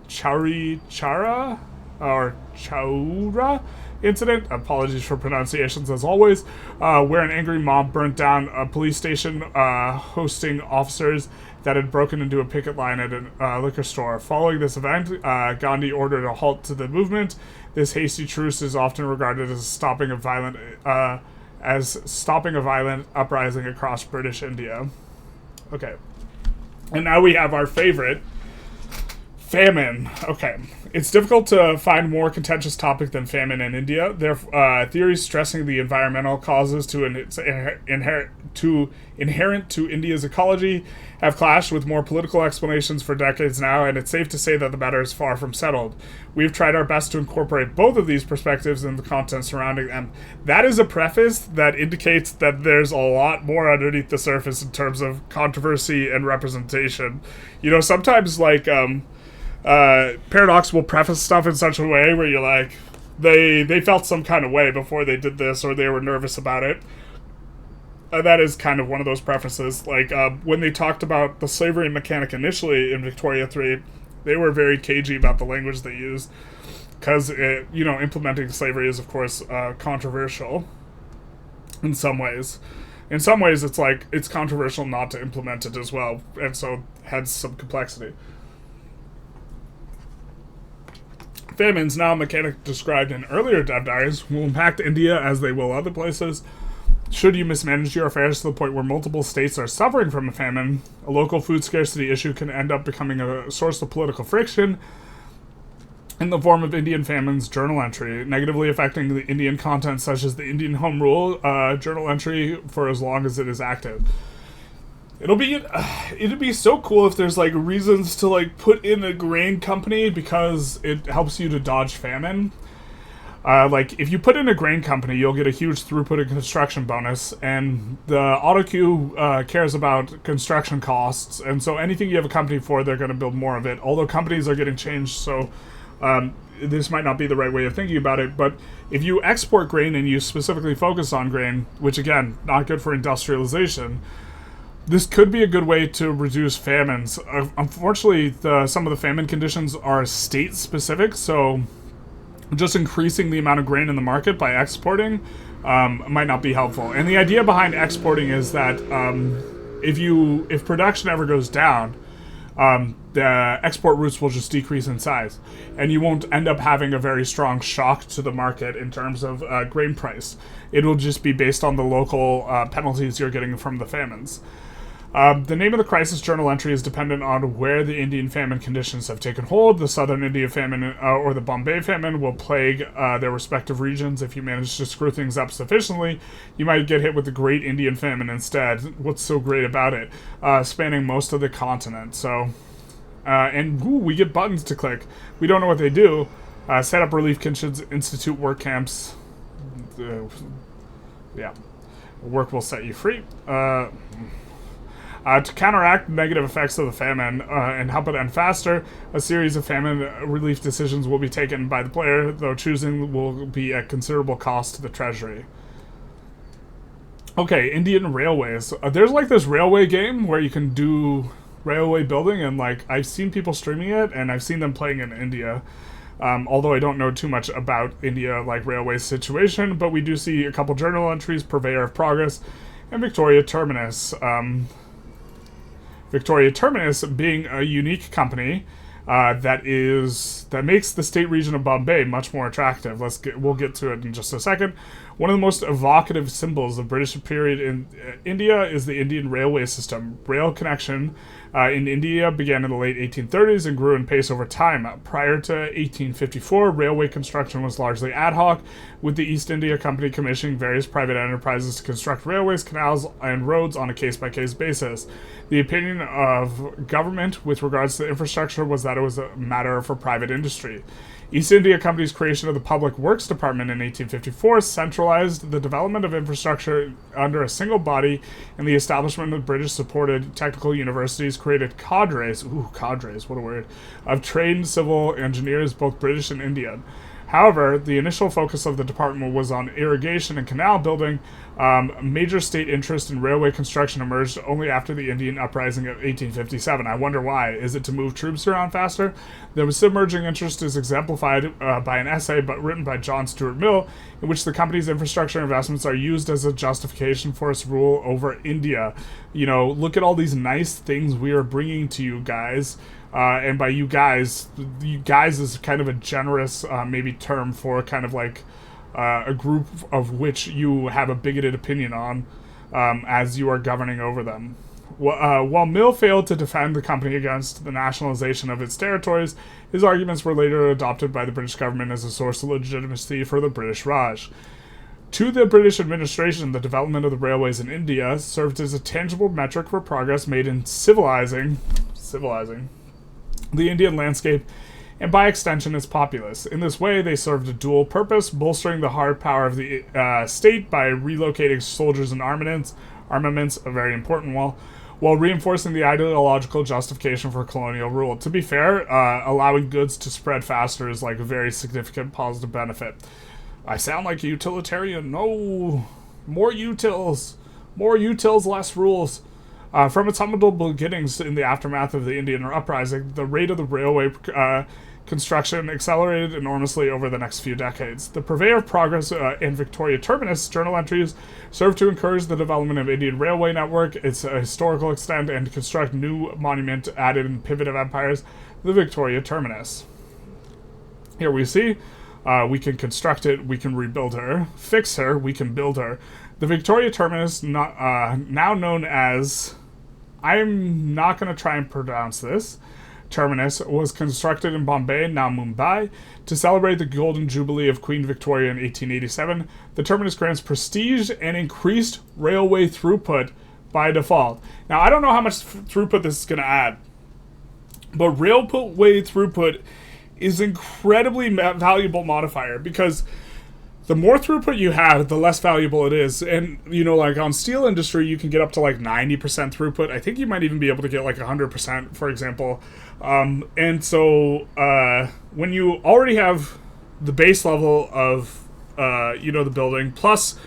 Chaura incident, apologies for pronunciations as always, where an angry mob burnt down a police station hosting officers that had broken into a picket line at a liquor store. Following this event, Gandhi ordered a halt to the movement. This hasty truce is often regarded as stopping a violent uprising across British India. Okay, and now we have our favorite Famine. Okay. It's difficult to find a more contentious topic than famine in India. There are theories stressing the environmental causes inherent to India's ecology have clashed with more political explanations for decades now, and it's safe to say that the matter is far from settled. We've tried our best to incorporate both of these perspectives in the content surrounding them. That is a preface that indicates that there's a lot more underneath the surface in terms of controversy and representation. You know, sometimes, like, Paradox will preface stuff in such a way where you're like, they felt some kind of way before they did this, or they were nervous about it. That is kind of one of those prefaces. Like, when they talked about the slavery mechanic initially in Victoria 3, they were very cagey about the language they used, because, implementing slavery is, of course, controversial in some ways. In some ways, it's like, it's controversial not to implement it as well, and so has some complexity. Famines, now a mechanic described in earlier dev diaries, will impact India as they will other places. Should you mismanage your affairs to the point where multiple states are suffering from a famine, a local food scarcity issue can end up becoming a source of political friction in the form of Indian famine's journal entry, negatively affecting the Indian content such as the Indian Home Rule journal entry for as long as it is active. It'd be so cool if there's, like, reasons to, like, put in a grain company because it helps you to dodge famine. Like, if you put in a grain company, you'll get a huge throughput and construction bonus, and the AutoQ cares about construction costs, and so anything you have a company for, they're going to build more of it, although companies are getting changed, so this might not be the right way of thinking about it, but if you export grain and you specifically focus on grain, which, again, not good for industrialization, this could be a good way to reduce famines. Unfortunately, some of the famine conditions are state-specific, so just increasing the amount of grain in the market by exporting might not be helpful. And the idea behind exporting is that if production ever goes down, the export routes will just decrease in size, and you won't end up having a very strong shock to the market in terms of grain price. It will just be based on the local penalties you're getting from the famines. The name of the crisis journal entry is dependent on where the Indian famine conditions have taken hold. The Southern India famine or the Bombay famine will plague their respective regions. If you manage to screw things up sufficiently, you might get hit with the Great Indian Famine instead. What's so great about it? Spanning most of the continent. So, we get buttons to click. We don't know what they do. Set up relief kitchens, institute work camps. Work will set you free. To counteract negative effects of the famine and help it end faster, a series of famine relief decisions will be taken by the player, though choosing will be at considerable cost to the treasury. Okay, Indian railways. There's like this railway game where you can do railway building, and like I've seen people streaming it, and I've seen them playing in India. Although I don't know too much about India, like railway situation, but we do see a couple journal entries, Purveyor of Progress, and Victoria Terminus. Victoria Terminus being a unique company that makes the state region of Bombay much more attractive. We'll get to it in just a second. One of the most evocative symbols of British period in India is the Indian railway system. Rail connection in India began in the late 1830s and grew in pace over time. Prior to 1854, railway construction was largely ad hoc, with the East India Company commissioning various private enterprises to construct railways, canals, and roads on a case-by-case basis. The opinion of government with regards to infrastructure was that it was a matter for private industry. East India Company's creation of the Public Works Department in 1854 centralized the development of infrastructure under a single body, and the establishment of British-supported technical universities created cadres, what a word, of trained civil engineers, both British and Indian. However, the initial focus of the department was on irrigation and canal building. Major state interest in railway construction emerged only after the Indian Uprising of 1857. I wonder why. Is it to move troops around faster? The submerging interest is exemplified by an essay written by John Stuart Mill, in which the company's infrastructure investments are used as a justification for its rule over India. You know, look at all these nice things we are bringing to you guys. And by you guys is kind of a generous maybe term for kind of like a group of which you have a bigoted opinion on as you are governing over them. While Mill failed to defend the company against the nationalization of its territories, his arguments were later adopted by the British government as a source of legitimacy for the British Raj. To the British administration, the development of the railways in India served as a tangible metric for progress made in civilizing the Indian landscape and by extension its populace. In this way, they served a dual purpose, bolstering the hard power of the state by relocating soldiers and armaments, a very important one, while reinforcing the ideological justification for colonial rule. To be fair, allowing goods to spread faster is like a very significant positive benefit. I sound like a utilitarian. No, more utils, less rules. From its humble beginnings in the aftermath of the Indian uprising, the rate of the railway construction accelerated enormously over the next few decades. The purveyor of progress in Victoria Terminus journal entries served to encourage the development of Indian railway network, its historical extent, and to construct new monument added in pivot of empires, the Victoria Terminus. Here we see, we can construct it, we can rebuild her, fix her, we can build her. The Victoria Terminus, now known as, I'm not going to try and pronounce this, Terminus, was constructed in Bombay, now Mumbai, to celebrate the Golden Jubilee of Queen Victoria in 1887. The Terminus grants prestige and increased railway throughput by default. Now, I don't know how much throughput this is going to add, but railway throughput is incredibly valuable modifier because the more throughput you have, the less valuable it is. And, you know, like on steel industry, you can get up to like 90% throughput. I think you might even be able to get like 100%, for example. And so when you already have the base level of, the building plus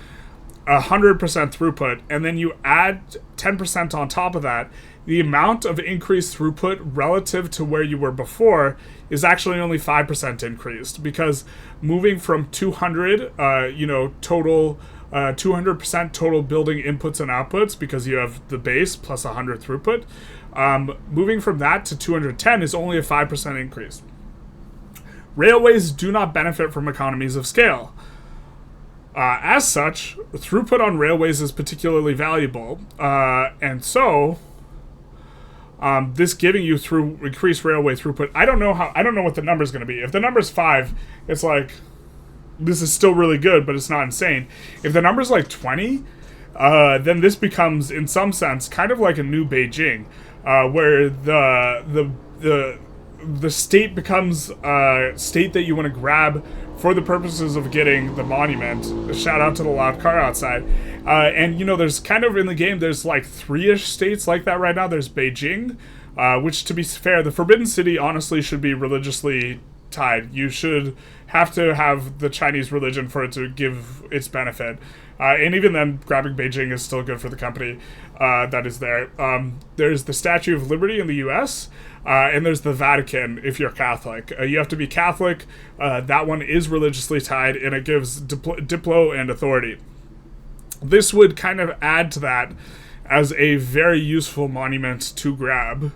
100% throughput, and then you add 10% on top of that, the amount of increased throughput relative to where you were before is actually only 5% increased, because moving from 200, total 200% total building inputs and outputs, because you have the base plus 100 throughput, moving from that to 210 is only a 5% increase. Railways do not benefit from economies of scale. As such, throughput on railways is particularly valuable, and so this giving you through increased railway throughput. I don't know what the number's going to be. If the number's 5, it's like, this is still really good, but it's not insane. If the number's like 20, then this becomes, in some sense, kind of like a new Beijing, where the state becomes a state that you want to grab for the purposes of getting the monument. Shout out to the loud car outside. And, there's kind of in the game, there's like 3-ish states like that right now. There's Beijing, which, to be fair, the Forbidden City honestly should be religiously tied. You should have to have the Chinese religion for it to give its benefit. And even then, grabbing Beijing is still good for the company that is there. There's the Statue of Liberty in the U.S., and there's the Vatican if you're Catholic. You have to be Catholic. That one is religiously tied, and it gives diplo and authority. This would kind of add to that as a very useful monument to grab.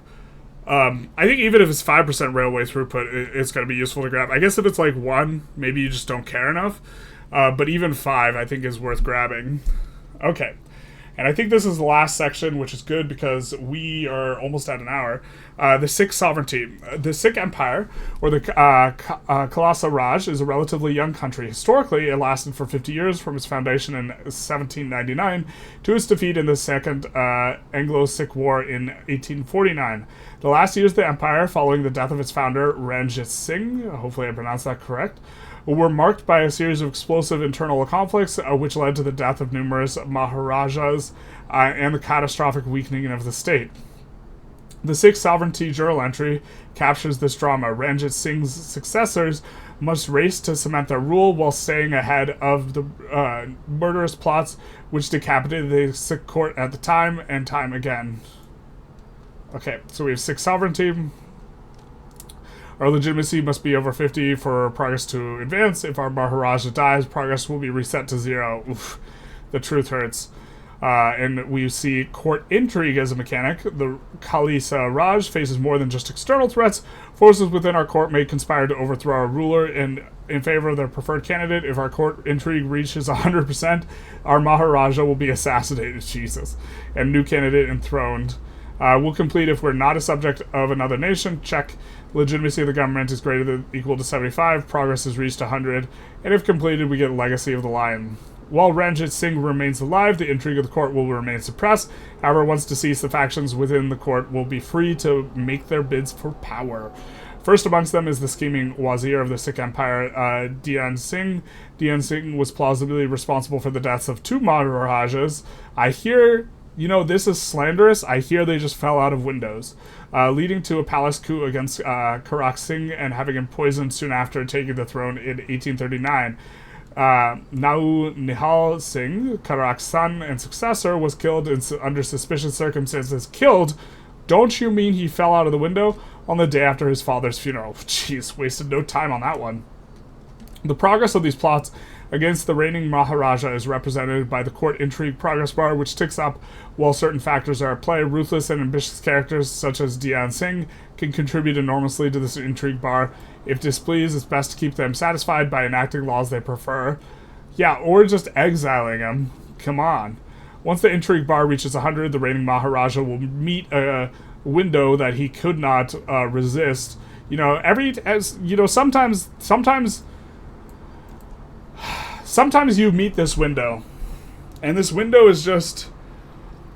I think even if it's 5% railway throughput, it's going to be useful to grab. I guess if it's like 1, maybe you just don't care enough. But even 5, I think, is worth grabbing. Okay. And I think this is the last section, which is good because we are almost at an hour. The Sikh sovereignty. The Sikh Empire, or the Khalsa Raj, is a relatively young country. Historically, it lasted for 50 years from its foundation in 1799 to its defeat in the Second Anglo-Sikh War in 1849. The last years of the empire, following the death of its founder, Ranjit Singh, hopefully I pronounced that correct, were marked by a series of explosive internal conflicts, which led to the death of numerous Maharajas and the catastrophic weakening of the state. The Sikh sovereignty journal entry captures this drama. Ranjit Singh's successors must race to cement their rule while staying ahead of the murderous plots which decapitated the Sikh court at the time and time again. Okay, so we have Sikh sovereignty. Our legitimacy must be over 50 for progress to advance. If our Maharaja dies, progress will be reset to 0. Oof, the truth hurts. And we see court intrigue as a mechanic. The Khalsa Raj faces more than just external threats. Forces within our court may conspire to overthrow our ruler in favor of their preferred candidate. If our court intrigue reaches 100%, our Maharaja will be assassinated. Jesus. And new candidate enthroned. We'll complete if we're not a subject of another nation. Check. Legitimacy of the government is greater than equal to 75. Progress is reached 100. And if completed, we get Legacy of the Lion. While Ranjit Singh remains alive, the intrigue of the court will remain suppressed. However, once deceased, the factions within the court will be free to make their bids for power. First amongst them is the scheming wazir of the Sikh Empire, Dhyan Singh. Dhyan Singh was plausibly responsible for the deaths of 2 Maharajas. I hear, this is slanderous. I hear they just fell out of windows, leading to a palace coup against Karak Singh and having him poisoned soon after taking the throne in 1839. Nau Nihal Singh, Karak's son and successor, was killed under suspicious circumstances. Killed? Don't you mean he fell out of the window? On the day after his father's funeral. Jeez, wasted no time on that one. The progress of these plots against the reigning Maharaja is represented by the court intrigue progress bar, which ticks up while certain factors are at play. Ruthless and ambitious characters such as Dhyan Singh can contribute enormously to this intrigue bar. If displeased, it's best to keep them satisfied by enacting laws they prefer. Yeah, or just exiling them. Come on. Once the intrigue bar reaches 100, the reigning Maharaja will meet a window that he could not resist. Sometimes you meet this window, and this window is just,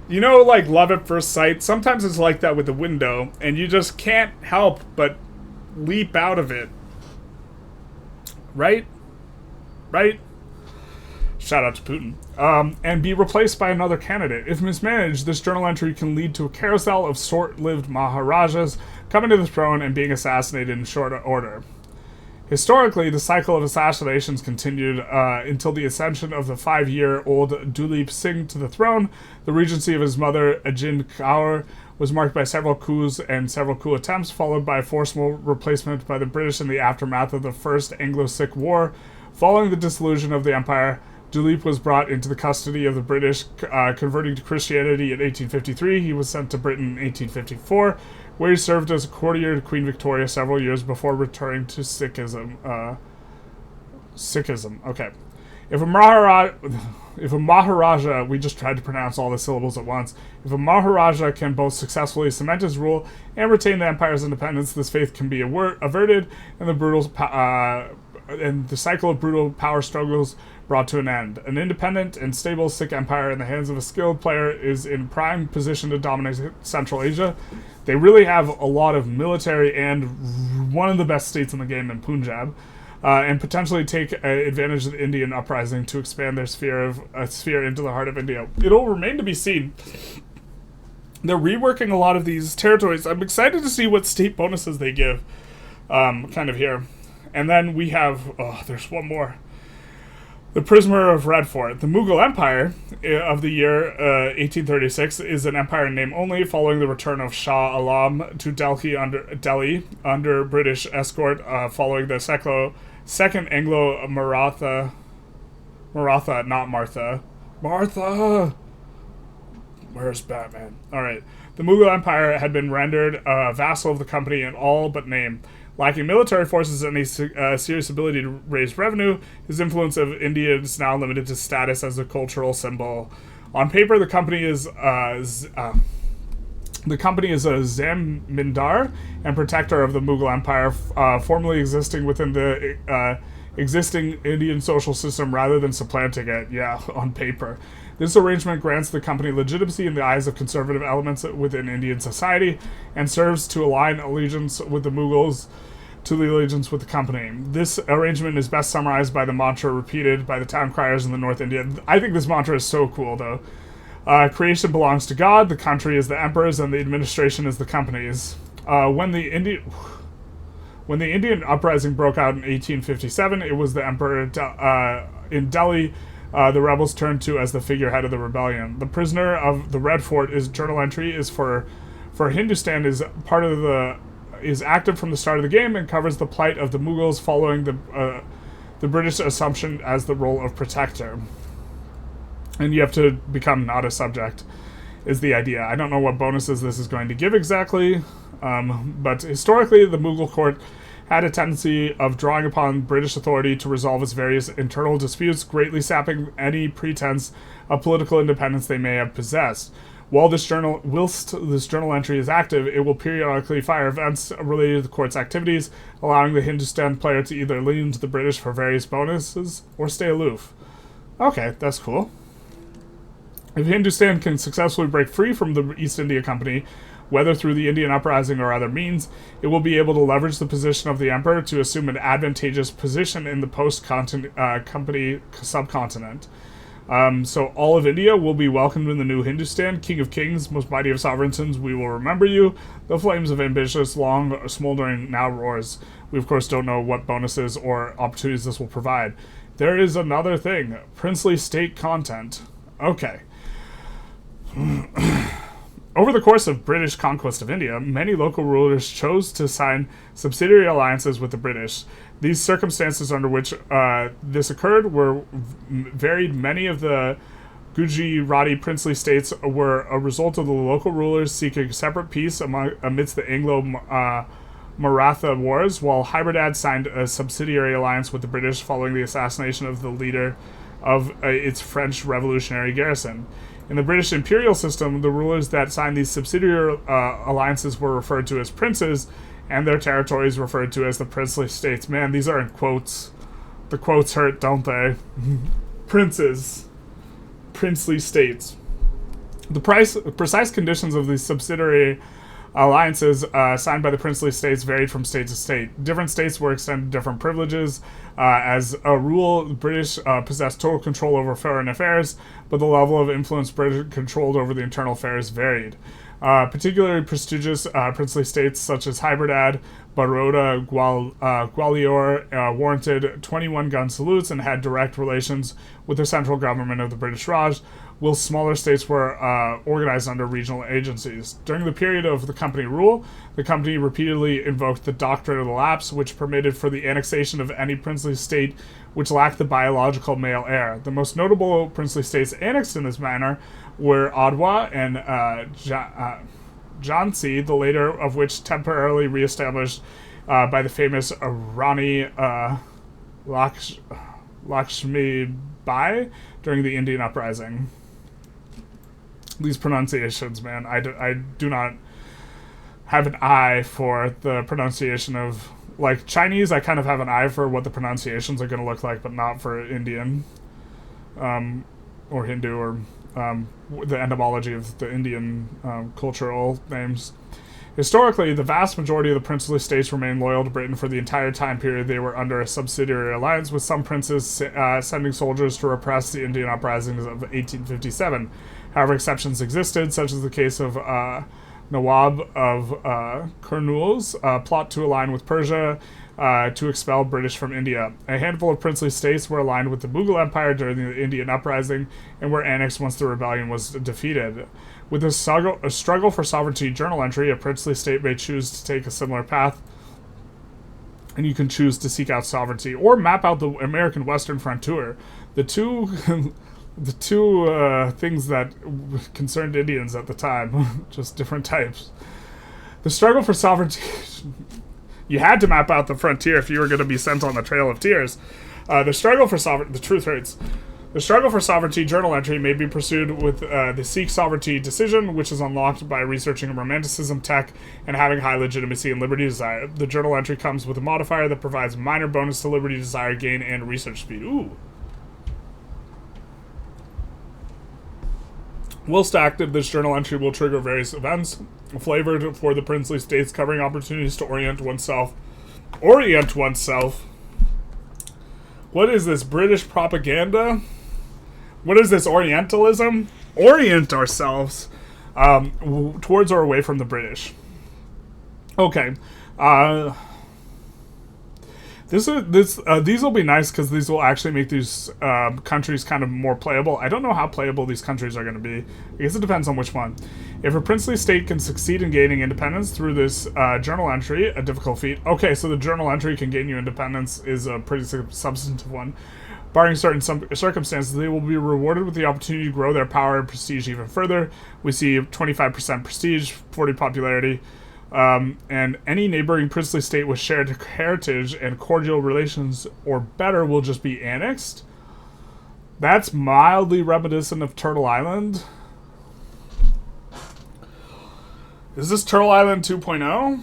like love at first sight. Sometimes it's like that with the window, and you just can't help but leap out of it. Right? Shout out to Putin. And be replaced by another candidate. If mismanaged, this journal entry can lead to a carousel of short-lived Maharajas coming to the throne and being assassinated in short order. Historically, the cycle of assassinations continued until the ascension of the 5-year-old Duleep Singh to the throne. The regency of his mother, Ajind Kaur, was marked by several coups and several coup attempts, followed by a forcible replacement by the British in the aftermath of the First Anglo-Sikh War. Following the dissolution of the empire, Duleep was brought into the custody of the British, converting to Christianity in 1853. He was sent to Britain in 1854, where he served as a courtier to Queen Victoria several years before returning to Sikhism. Okay. If a Maharaja, we just tried to pronounce all the syllables at once. If a Maharaja can both successfully cement his rule and retain the empire's independence, this faith can be averted, and the cycle of brutal power struggles brought to an end. An independent and stable Sikh empire in the hands of a skilled player is in prime position to dominate Central Asia. They really have a lot of military and one of the best states in the game in Punjab, and potentially take advantage of the Indian uprising to expand their sphere into the heart of India. It'll remain to be seen. They're reworking a lot of these territories. I'm excited to see what state bonuses they give, kind of here. And then we have, there's one more. The Prisoner of Redfort. The Mughal Empire of the year 1836 is an empire in name only, following the return of Shah Alam to Delhi under British escort, following the Second Anglo-Maratha... Martha! Where's Batman? Alright. The Mughal Empire had been rendered a vassal of the company in all but name. Lacking military forces and a serious ability to raise revenue, his influence of India is now limited to status as a cultural symbol. On paper, the company is a zamindar and protector of the Mughal Empire, formerly existing within the existing Indian social system rather than supplanting it. Yeah, on paper. This arrangement grants the company legitimacy in the eyes of conservative elements within Indian society and serves to align allegiance with the Mughals to the allegiance with the company. This arrangement is best summarized by the mantra repeated by the town criers in the North India. I think this mantra is so cool, though. Creation belongs to God, the country is the emperor's, and the administration is the company's. When the Indian uprising broke out in 1857, it was the emperor in Delhi the rebels turned to as the figurehead of the rebellion. The Prisoner of the Red Fort is journal entry is for Hindustan is active from the start of the game and covers the plight of the Mughals following the British assumption as the role of protector. And you have to become not a subject is the idea. I don't know what bonuses this is going to give exactly, but historically the Mughal court had a tendency of drawing upon British authority to resolve its various internal disputes, greatly sapping any pretense of political independence they may have possessed. Whilst this journal entry is active, it will periodically fire events related to the court's activities, allowing the Hindustan player to either lean into the British for various bonuses or stay aloof. Okay, that's cool. If Hindustan can successfully break free from the East India Company, whether through the Indian Uprising or other means, it will be able to leverage the position of the emperor to assume an advantageous position in the post-company subcontinent. So all of India will be welcomed in the new Hindustan. King of kings, most mighty of sovereigns, we will remember you. The flames of ambitious, long smoldering, now roars. We, of course, don't know what bonuses or opportunities this will provide. There is another thing. Princely state content. Okay. Over the course of British conquest of India, many local rulers chose to sign subsidiary alliances with the British. These circumstances under which this occurred were varied. Many of the Gujarati princely states were a result of the local rulers seeking separate peace amidst the Anglo-Maratha wars, while Hyderabad signed a subsidiary alliance with the British following the assassination of the leader of its French revolutionary garrison. In the British imperial system, the rulers that signed these subsidiary alliances were referred to as princes, and their territories referred to as the princely states. Man, these are in quotes. The quotes hurt, don't they? Princes. Princely states. The precise conditions of these subsidiary alliances signed by the princely states varied from state to state. Different states were extended different privileges. As a rule, the British possessed total control over foreign affairs, but the level of influence Britain controlled over the internal affairs varied. Particularly prestigious princely states such as Hyderabad, Baroda, Gwalior warranted 21-gun salutes and had direct relations with the central government of the British Raj, whilst smaller states were organized under regional agencies. During the period of the company rule, the company repeatedly invoked the doctrine of the lapse, which permitted for the annexation of any princely state which lacked the biological male heir. The most notable princely states annexed in this manner were Adwa and Jhansi, the later of which temporarily reestablished by the famous Rani Lakshmi Bai during the Indian Uprising. These pronunciations, man, I do not have an eye for the pronunciation of, like, Chinese. I kind of have an eye for what the pronunciations are going to look like, but not for Indian or Hindu or the etymology of the Indian cultural names. Historically, the vast majority of the princely states remained loyal to Britain for the entire time period they were under a subsidiary alliance, with some princes sending soldiers to repress the Indian uprisings of 1857. However, exceptions existed, such as the case of Nawab of Kurnool's plot to align with Persia to expel British from India. A handful of princely states were aligned with the Mughal Empire during the Indian Uprising and were annexed once the rebellion was defeated. With a struggle for sovereignty journal entry, a princely state may choose to take a similar path, and you can choose to seek out sovereignty or map out the American Western frontier. The two things that concerned Indians at the time, just different types. The struggle for sovereignty. You had to map out the frontier if you were going to be sent on the Trail of Tears. The struggle for sovereignty. The truth hurts. The struggle for sovereignty journal entry may be pursued with the Sikh sovereignty decision, which is unlocked by researching Romanticism tech and having high legitimacy and liberty desire. The journal entry comes with a modifier that provides minor bonus to liberty desire gain and research speed. Ooh. Whilst active, this journal entry will trigger various events flavored for the princely states, covering opportunities to orient oneself. What is this, British propaganda? What is this, Orientalism? Orient ourselves towards or away from the British. Okay. These will be nice because these will actually make these countries kind of more playable. I don't know how playable these countries are going to be. I guess it depends on which one. If a princely state can succeed in gaining independence through this journal entry, a difficult feat. Okay, so the journal entry can gain you independence is a pretty substantive one. Barring certain circumstances, they will be rewarded with the opportunity to grow their power and prestige even further. We see 25% prestige, 40 popularity. And any neighboring princely state with shared heritage and cordial relations or better will just be annexed. That's mildly reminiscent of Turtle Island. Is this Turtle Island 2.0?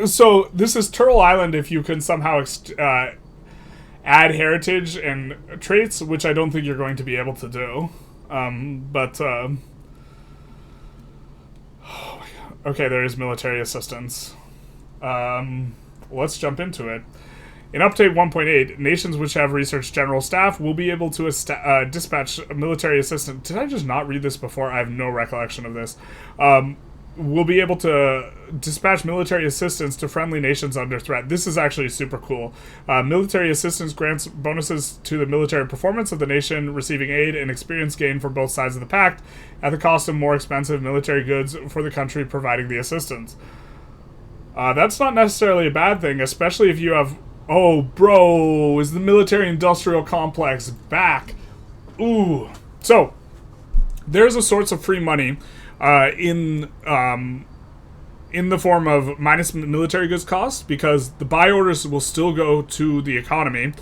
So this is Turtle Island if you can somehow add heritage and traits, which I don't think you're going to be able to do. Okay, there is military assistance. Let's jump into it. In Update 1.8, nations which have research general staff will be able to dispatch military assistance. Did I just not read this before? I have no recollection of this. Will be able to dispatch military assistance to friendly nations under threat. This is actually super cool. Military assistance grants bonuses to the military performance of the nation receiving aid and experience gain from both sides of the pact at the cost of more expensive military goods for the country providing the assistance. That's not necessarily a bad thing, especially if you have... Oh, bro, is the military-industrial complex back? Ooh. So, there's a source of free money in the form of minus military goods costs, because the buy orders will still go to the economy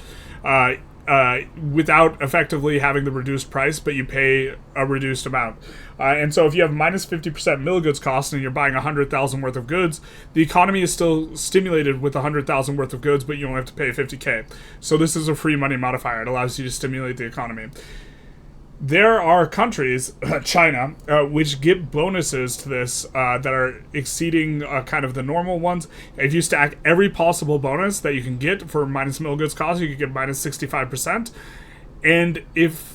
without effectively having the reduced price, but you pay a reduced amount. And so if you have minus 50% mil goods cost and you're buying 100,000 worth of goods, the economy is still stimulated with 100,000 worth of goods, but you only have to pay 50K. So this is a free money modifier. It allows you to stimulate the economy. There are countries, China, which get bonuses to this that are exceeding kind of the normal ones. If you stack every possible bonus that you can get for minus mil goods cost, you can get minus 65%. And if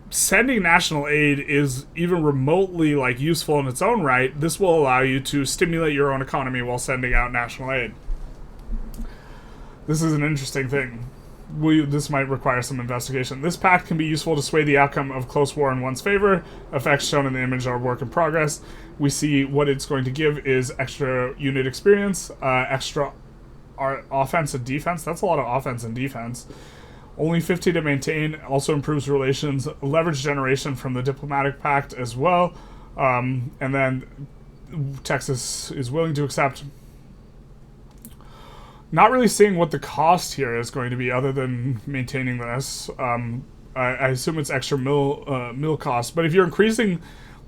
sending national aid is even remotely useful in its own right, this will allow you to stimulate your own economy while sending out national aid. This is an interesting thing. This might require some investigation. This pact can be useful to sway the outcome of close war in one's favor. Effects shown in the image are work in progress. We see what it's going to give is extra unit experience, extra offense and defense. That's a lot of offense and defense. Only 50 to maintain. Also improves relations. Leverage generation from the diplomatic pact as well. And then Texas is willing to accept. Not really seeing what the cost here is going to be other than maintaining this. I assume it's extra mil cost. But if you're increasing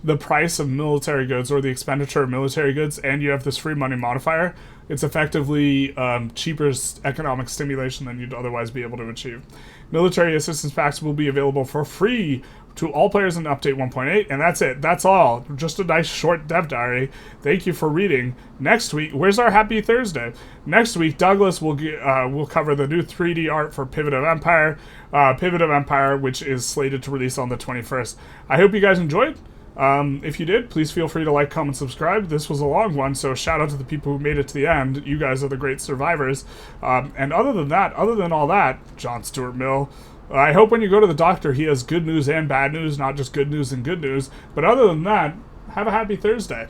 the price of military goods or the expenditure of military goods and you have this free money modifier, it's effectively cheaper economic stimulation than you'd otherwise be able to achieve. Military assistance packs will be available for free to all players in Update 1.8, and that's it. That's all. Just a nice short dev diary. Thank you for reading. Next week, where's our Happy Thursday? Next week, Douglas will cover the new 3D art for Pivot of Empire. Pivot of Empire, which is slated to release on the 21st. I hope you guys enjoyed. If you did, please feel free to like, comment, subscribe. This was a long one, so shout out to the people who made it to the end. You guys are the great survivors. And other than all that, John Stuart Mill, I hope when you go to the doctor, he has good news and bad news, not just good news and good news. But other than that, have a happy Thursday.